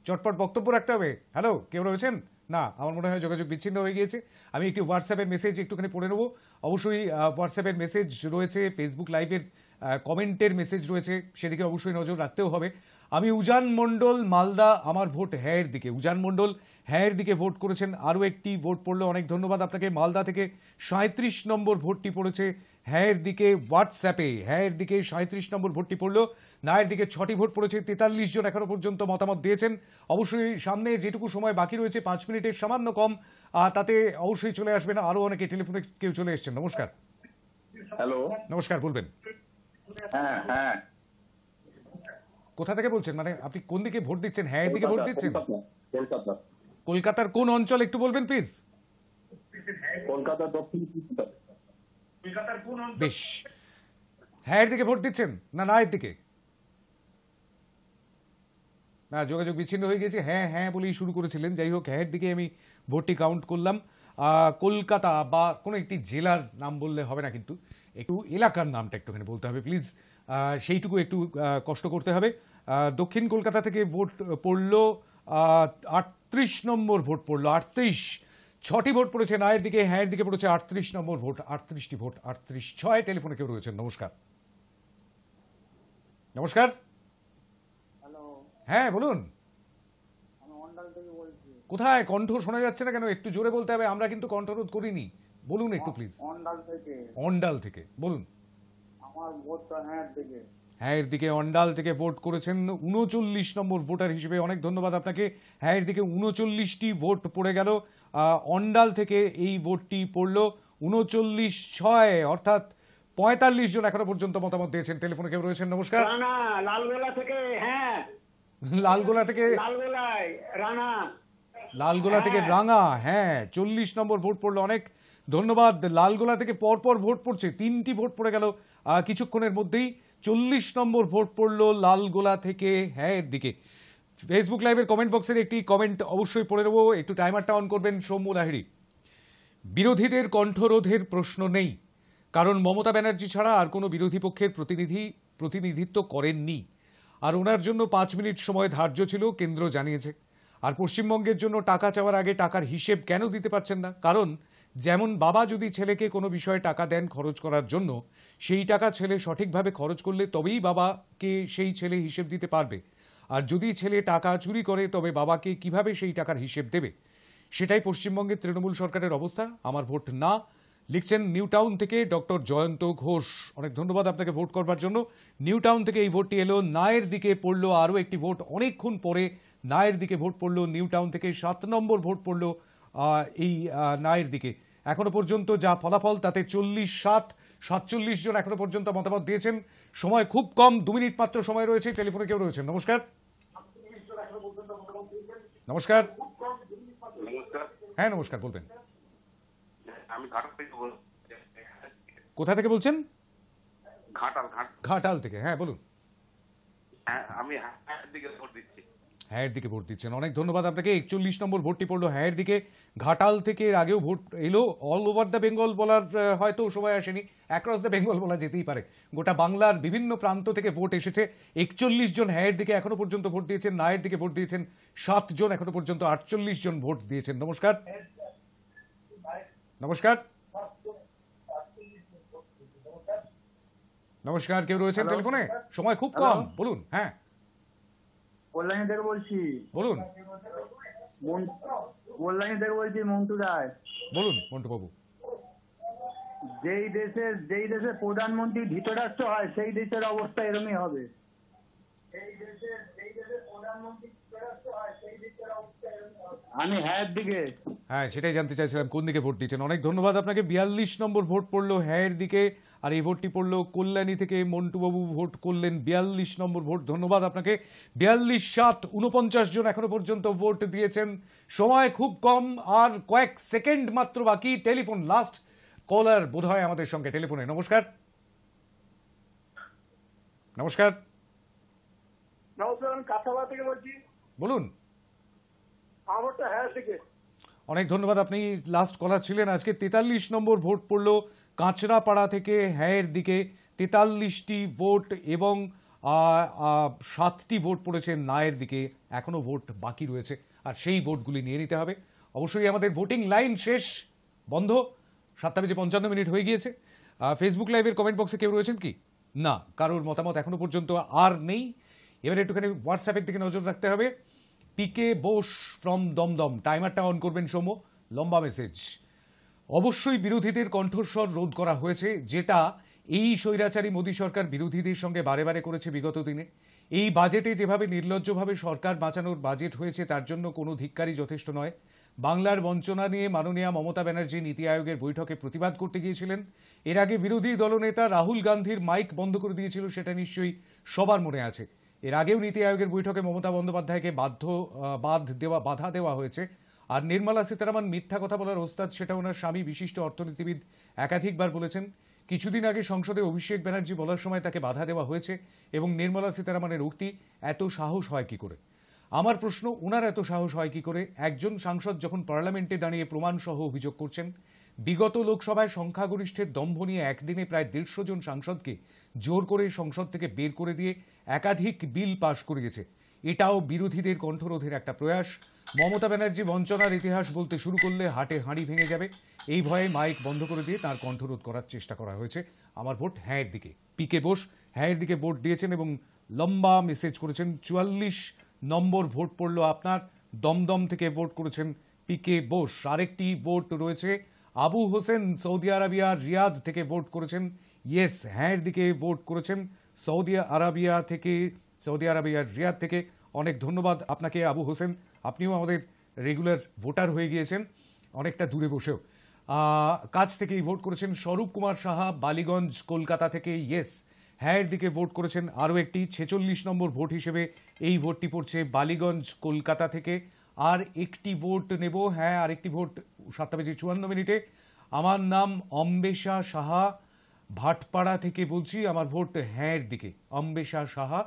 চটপট বক্তব্য রাখতে হবে। হ্যালো, কেউ রয়েছেন? না, আমার মনে হয় যোগাযোগ বিচ্ছিন্ন হয়ে গিয়েছে। আমি একটি হোয়াটসঅ্যাপের মেসেজ একটুখানি পড়ে নেব। অবশ্যই হোয়াটসঅ্যাপের মেসেজ রয়েছে, ফেসবুক লাইভের কমেন্টের মেসেজ রয়েছে, সেদিকে অবশ্যই নজর রাখতেও হবে। আমি উজান মণ্ডল, মালদা, আমার ভোট হ্যাঁ এর দিকে। উজান মণ্ডল হ্যাঁ এর দিকে ভোট করেছেন। আরও একটি ভোট পড়লো, অনেক ধন্যবাদ আপনাকে। মালদা থেকে 37 নম্বর ভোটটি পড়েছে হ্যাঁ এর দিকে। হোয়াটসঅ্যাপে হ্যাঁ এর দিকে 37 নম্বর ভোটটি পড়লো, না এর দিকে 6টি ভোট পড়েছে। 43 জন এখনো পর্যন্ত মতামত দিয়েছেন। অবশ্যই সামনে যেটুকু সময় বাকি রয়েছে, 5 মিনিটের সামান্য কম, তাতে অবশ্যই চলে আসবেন আরো অনেকে। টেলিফোনে কেউ চলে এসছেন, নমস্কার। হ্যালো, নমস্কার, বলবেন। হ্যাঁ হ্যাঁ, কোথা থেকে বলছেন? মানে আপনি কোন দিকে ভোট দিচ্ছেন? হ্যাঁ এর দিকে ভোট দিচ্ছেন? কলকাতা। কলকাতার কোন অঞ্চল একটু বলবেন প্লিজ? কলকাতা দক্ষিণ। বেশ, হ্যাঁ এর দিকে ভোট দিচ্ছেন না না এর দিকে? না, যোগাযোগ বিচ্ছিন্ন হয়ে গেছে। হ্যাঁ হ্যাঁ বলেই শুরু করেছিলেন। যাই হোক, হ্যাঁ এর দিকে আমি ভোটটি কাউন্ট করলাম। কলকাতা বা কোনো একটি জেলার নাম বললে হবে না, কিন্তু একটু এলাকার নামটা একটুখানি বলতে হবে প্লিজ, সেইটুকু একটু কষ্ট করতে হবে। দক্ষিণ কলকাতা থেকে ভোট পড়লো 38 নম্বর ভোট পড়লো। 38, 6টি ভোট পড়েছে না এর দিকে, হ্যাঁ এর দিকে পড়েছে 38 নম্বর ভোট। 38টি ভোট, 38-6। টেলিফোনে কেউ রয়েছেন, নমস্কার। নমস্কার। হ্যাঁ বলুন। কোথায়? কণ্ঠ শোনা যাচ্ছে না কেন? একটু জোরে বলতে হবে, আমরা কিন্তু কণ্ঠরোধ করিনি। বলুন একটু প্লিজ। অন্ডাল থেকে বলুন। আমার ভোটটা হ্যাঁ এর দিকে। হ্যাঁ এর দিকে অন্ডাল থেকে ভোট করেছেন 39 নম্বর ভোটার হিসেবে। অনেক ধন্যবাদ আপনাকে। হ্যাঁ এর দিকে 39টি ভোট পড়ে গেল। অন্ডাল থেকে এই ভোটটি পড়লো 39-6, অর্থাৎ 45 জন এখনো পর্যন্ত মতামত দিয়েছেন। টেলিফোনে কেউ রয়েছেন, নমস্কার। রানা, লালগোলা থেকে। হ্যাঁ, লালগোলা থেকে। লালগোলায় রানা। লালগোলা থেকে রাঙা, হ্যাঁ 40 নম্বর ভোট পড়লো। অনেক ধন্যবাদ। লালগোলা থেকে পরপর ভোট পড়ছে, 3টি ভোট পড়ে গেল কিছুক্ষণের মধ্যেই। 40 নম্বর ভোট পড়লো লালগোলা থেকে হ্যাঁ এর দিকে। ফেসবুক লাইভের কমেন্ট বক্সের একটি কমেন্ট অবশ্যই পড়ে নেবো, একটু টাইমারটা অন করবেন। সৌম্য লাহিড়ী, বিরোধীদের কণ্ঠরোধের প্রশ্ন নেই, কারণ মমতা ব্যানার্জি ছাড়া আর কোনো বিরোধী পক্ষের প্রতিনিধিত্ব করেননি। আর ওনার জন্য 5 মিনিট সময় ধার্য ছিল, কেন্দ্র জানিয়েছে। আর পশ্চিমবঙ্গের জন্য টাকা চাওয়ার আগে টাকার হিসেব কেন দিতে পারছেন না? কারণ যেমন বাবা যদি ছেলেকে কোনো বিষয়ে টাকা দেন খরচ করার জন্য, সেই টাকা ছেলে সঠিকভাবে খরচ করলে তবেই বাবাকে সেই ছেলে হিসেব দিতে পারবে। আর যদি ছেলে টাকা চুরি করে, তবে বাবাকে কিভাবে সেই টাকার হিসেব দেবে? সেটাই পশ্চিমবঙ্গের তৃণমূল সরকারের অবস্থা। আমার ভোট না, লিখছেন নিউ টাউন থেকে ডক্টর জয়ন্ত ঘোষ। অনেক ধন্যবাদ আপনাকে ভোট করবার জন্য। নিউ টাউন থেকে এই ভোটটি এলো। নায়ের দিকে পড়লো আরও একটি ভোট, অনেকক্ষণ পরে নায়ের দিকে ভোট পড়লো নিউ টাউন থেকে। 7 নম্বর ভোট পড়লো এই নায়ের দিকে। এখনো পর্যন্ত যা ফলাফল তাতে 47 জন এখনো পর্যন্ত মতামত দিয়েছেন। সময় খুব কম, 2 মিনিট মাত্র সময় রয়েছে। টেলিফোনে কেউ রয়েছেন? নমস্কার। নমস্কার। হ্যাঁ নমস্কার, বলবেন। আমি ঘাটাল থেকে বলছি। কোথা থেকে বলছেন? ঘাটাল থেকে। হ্যাঁ বলুন। আমি হ্যাঁ দিকে ভোট দিচ্ছি। হ্যাঁ দিকে ভোট দিচ্ছেন, অনেক ধন্যবাদ আপনাকে। 41 নম্বর ভোটটি পড়লো হ্যাঁ দিকে। ঘাটাল থেকে এর আগেও ভোট এলো। অল ওভার দ্য বেঙ্গল বলার হয়তো সময় আসেনি, অ্যাক্রস দ্য বেঙ্গল বলা যেতেই পারে। গোটা বাংলার বিভিন্ন প্রান্ত থেকে ভোট এসেছে। 41 জন হ্যাঁ দিকে এখনো পর্যন্ত ভোট দিয়েছেন, নায়ের দিকে ভোট দিয়েছেন 7 জন, এখনো পর্যন্ত 48 জন ভোট দিয়েছেন। নমস্কার। নমস্কার। নমস্কার, কেউ রয়েছেন টেলিফোনে? সময় খুব কম, বলুন। হ্যাঁ কল্যাণী থেকে বলছি। বলুন। কল্যাণী থেকে বলছি, মন্টু রায়। বলুন মন্টু বাবু। যেই দেশের প্রধানমন্ত্রী ধৃতরাষ্ট্র হয় সেই দেশের অবস্থা এরকমই হবে। আমি হ্যাঁ দিকে। হ্যাঁ সেটাই জানতে চাইছিলাম, কোন দিকে ভোট দিচ্ছেন। অনেক ধন্যবাদ আপনাকে। 42 নম্বর ভোট পড়লো হ্যাঁ দিকে, আর এই ভোটটি পড়লো কল্যাণী থেকে। মন্টুবাবু ভোট করলেন 42 নম্বর ভোট। ধন্যবাদ আপনাকে। 42-7 49 জন এখনো পর্যন্ত ভোট দিয়েছেন। সময় খুব কম, আর কয়েক সেকেন্ড মাত্র বাকি। টেলিফোন লাস্ট কলার বোধহয় আমাদের সঙ্গে টেলিফোনে। নমস্কার। নমস্কার। নমস্কার, আমি কাঁচাপাড়া থেকে বলছি। বলুন। আমারটা হ্যাঁ থেকে। অনেক ধন্যবাদ, আপনি লাস্ট কলার ছিলেন আজকে। 43 নম্বর ভোট পড়লো কাঁচরাপাড়া থেকে হ্যাঁয়ের দিকে। 43টি ভোট এবং 7টি ভোট পড়েছে নায়ের দিকে। এখনো ভোট বাকি রয়েছে, আর সেই ভোটগুলি নিয়ে নিতে হবে। অবশ্যই আমাদের ভোটিং লাইন শেষ, বন্ধ। 7:55 হয়ে গিয়েছে। ফেসবুক লাইভের কমেন্ট বক্সে কেউ রয়েছেন কি? না, কারোর মতামত এখনো পর্যন্ত আর নেই। এবার একটুখানি হোয়াটসঅ্যাপের দিকে নজর রাখতে হবে। পিকে বোস ফ্রম দমদম, টাইমারটা অন করবেন সৌম্য। লম্বা মেসেজ। অবশ্যই বিরোধীদের কণ্ঠস্বর রোধ করা হয়েছে, যেটা এই স্বৈরাচারী মোদী সরকার বিরোধীদের সঙ্গে বারে বারে করেছে বিগত দিনে। এই বাজেটে যেভাবে নির্লজ্জভাবে সরকার বাঁচানোর বাজেট হয়েছে, তার জন্য কোনো ধিক্কারই যথেষ্ট নয়। বাংলার বঞ্চনা নিয়ে মাননীয়া মমতা ব্যানার্জি নীতি আয়োগের বৈঠকে প্রতিবাদ করতে গিয়েছিলেন। এর আগে বিরোধী দলনেতা রাহুল গান্ধীর মাইক বন্ধ করে দিয়েছিল, সেটা নিশ্চয়ই সবার মনে আছে। এর আগেও নীতি আয়োগের বৈঠকে মমতা বন্দ্যোপাধ্যায়কে বাধা দেওয়া হয়েছে। আর নির্মলা সীতারামন মিথ্যা কথা বলার ওস্তাদ, সেটা ওনার স্বামী বিশিষ্ট অর্থনীতিবিদ একাধিকবার বলেছেন। কিছুদিন আগে সংসদে অভিষেক ব্যানার্জি বলার সময় তাকে বাধা দেওয়া হয়েছে, এবং নির্মলা সীতারামনের উক্তি, এত সাহস হয় কি করে? আমার প্রশ্ন, ওনার এত সাহস হয় কি করে? একজন সাংসদ যখন পার্লামেন্টে দাঁড়িয়ে প্রমাণ সহ অভিযোগ করছেন, বিগত লোকসভায় সংখ্যাগরিষ্ঠের দম্ভ নিয়ে একদিনে প্রায় 150 জন সাংসদকে জোর করে সংসদ থেকে বের করে দিয়ে একাধিক বিল পাশ করিয়েছে। এটাও বিরোধীদের কণ্ঠরোধের একটা প্রয়াস। মমতা ব্যানার্জি বঞ্চনার ইতিহাস বলতে শুরু করলে হাটে হাঁড়ি ভেঙে যাবে, এই ভয়ে মাইক বন্ধ করে দিয়ে তার কণ্ঠরোধ করার চেষ্টা করা হয়েছে। আমার ভোট হ্যাঁয়ের দিকে। পিকে বোস হ্যাঁয়ের দিকে ভোট দিয়েছেন এবং লম্বা মেসেজ করেছেন। 44 নম্বর ভোট পড়লো আপনার। দমদম থেকে ভোট করেছেন পিকে বোস। আরেকটি ভোট রয়েছে, আবু হোসেন সৌদি আরবিয়ার রিয়াদ থেকে ভোট করেছেন ইয়েস, হ্যাঁয়ের দিকে ভোট করেছেন সৌদি আরবিয়ার রিয়াদ থেকে। অনেক ধন্যবাদ আপনাকে আবু হোসেন, আপনিও আমাদের রেগুলার ভোটার হয়ে গিয়েছেন, অনেকটা দূরে বসেও। কাছ থেকেই ভোট করেছেন স্বরূপ কুমার সাহা বালিগঞ্জ কলকাতা থেকে ইয়েস, হ্যাঁয়ের দিকে ভোট করেছেন। আরও একটি 46 নম্বর ভোট হিসেবে এই ভোটটি পড়ছে বালিগঞ্জ কলকাতা থেকে। আর একটি ভোট নেব, হ্যাঁ আরেকটি ভোট 7:54। আমার নাম অম্বেশা সাহা, ভাটপাড়া থেকে বলছি। আমার ভোট হ্যাঁয়ের দিকে। অম্বেশা সাহা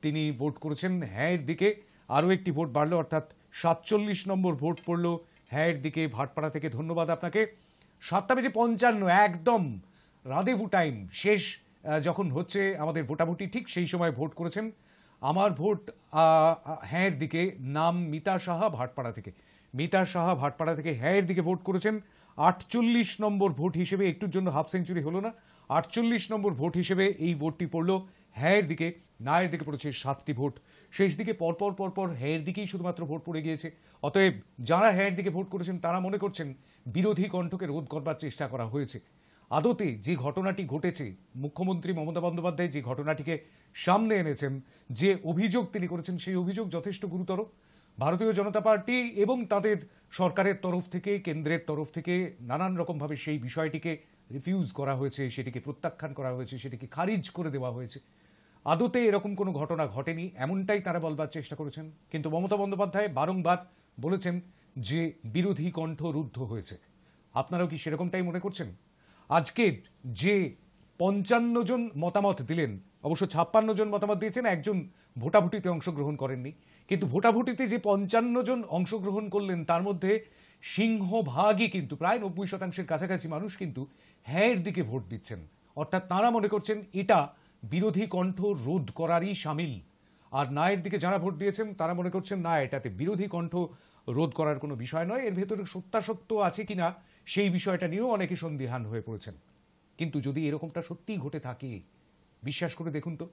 তিনি ভোট করেছেন হ্যাঁয়ের দিকে। আরও একটি ভোট বাড়লো, অর্থাৎ 47 নম্বর ভোট পড়লো হ্যাঁয়ের দিকে ভাটপাড়া থেকে। ধন্যবাদ আপনাকে। 7:55, একদম রাঁধেভু টাইম শেষ যখন হচ্ছে আমাদের ভোটাভুটি, ঠিক সেই সময় ভোট করেছেন। আমার ভোট হ্যাঁয়ের দিকে। নাম মিতা সাহা, ভাটপাড়া থেকে। মিতা সাহা ভাটপাড়া থেকে হ্যাঁয়ের দিকে ভোট করেছেন। 48 নম্বর ভোট হিসেবে, একটুর জন্য হাফ সেঞ্চুরি হলো না, 48 নম্বর ভোট হিসেবে এই ভোটটি পড়লো হ্যাঁয়ের দিকে। নায়ের দিকে পড়েছে 7টি ভোট। শেষ দিকে পরপর হ্যাঁয়ের দিকেই শুধুমাত্র ভোট পড়ে গিয়েছে। অতএব যারা হ্যাঁয়ের দিকে ভোট করেছেন তারা মনে করছেন বিরোধী কণ্ঠকে রোধ করবার চেষ্টা করা হয়েছে। আদতে যে ঘটনাটি ঘটেছে, মুখ্যমন্ত্রী মমতা বন্দ্যোপাধ্যায় যে ঘটনাটিকে সামনে এনেছেন, যে অভিযোগ তিনি করেছেন, সেই অভিযোগ যথেষ্ট গুরুতর। ভারতীয় জনতা পার্টি এবং তাদের সরকারের তরফ থেকে, কেন্দ্রের তরফ থেকে নানান রকমভাবে সেই বিষয়টিকে রিফিউজ করা হয়েছে, সেটিকে প্রত্যাখ্যান করা হয়েছে, সেটিকে খারিজ করে দেওয়া হয়েছে। আদতে এরকম কোনো ঘটনা ঘটেনি এমনটাই তারা বলবার চেষ্টা করেছেন। কিন্তু মমতা বন্দ্যোপাধ্যায় বারংবার বলেছেন যে বিরোধী কণ্ঠ রুদ্ধ হয়েছে। আপনারাও কি সেরকমটাই মনে করছেন? আজকে যে 55 জন মতামত দিলেন, অবশ্য 56 জন মতামত দিয়েছেন, একজন ভোটাভুটিতে অংশগ্রহণ করেননি, কিন্তু ভোটাভুটিতে যে 55 জন অংশগ্রহণ করলেন তার মধ্যে সিংহভাগই কিন্তু প্রায় 90% কাছাকাছি মানুষ কিন্তু হ্যাঁর দিকে ভোট দিচ্ছেন। অর্থাৎ তাঁরা মনে করছেন এটা বিরোধী কণ্ঠ রোধ করারই সামিল। আর নায়ের দিকে যারা ভোট দিয়েছেন তারা মনে করছেন না, এটাতে বিরোধী কণ্ঠ রোধ করার কোনো বিষয় নয়, এর ভেতরে সত্যাসত্য আছে কিনা সেই বিষয়টা নিয়েও অনেকে সন্দিহান হয়ে পড়েছেন। কিন্তু যদি এরকমটা সত্যিই ঘটে থাকে, বিশ্বাস করে দেখুন তো,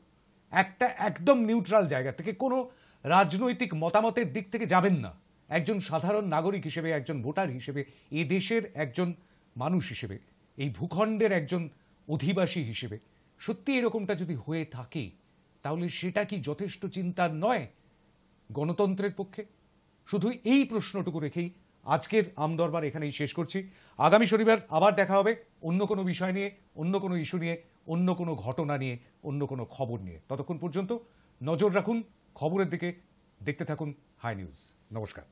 একটা একদম নিউট্রাল জায়গা থেকে, কোনো রাজনৈতিক মতামতের দিক থেকে যাবেন না, একজন সাধারণ নাগরিক হিসেবে, একজন ভোটার হিসেবে, এই দেশের একজন মানুষ হিসেবে, এই ভূখণ্ডের একজন অধিবাসী হিসেবে সত্যি এরকমটা যদি হয়ে থাকে, তাহলে সেটা কি যথেষ্ট চিন্তার নয় গণতন্ত্রের পক্ষে? শুধু এই প্রশ্নটুকু রেখেই আজকের আমদরবার এখানেই শেষ করছি। আগামী শনিবার আবার দেখা হবে অন্য কোনো বিষয় নিয়ে, অন্য কোনো ইস্যু নিয়ে, অন্য কোনো ঘটনা নিয়ে, অন্য কোনো খবর নিয়ে। ততক্ষণ পর্যন্ত নজর রাখুন খবরের দিকে, দেখতে থাকুন হাই নিউজ। নমস্কার।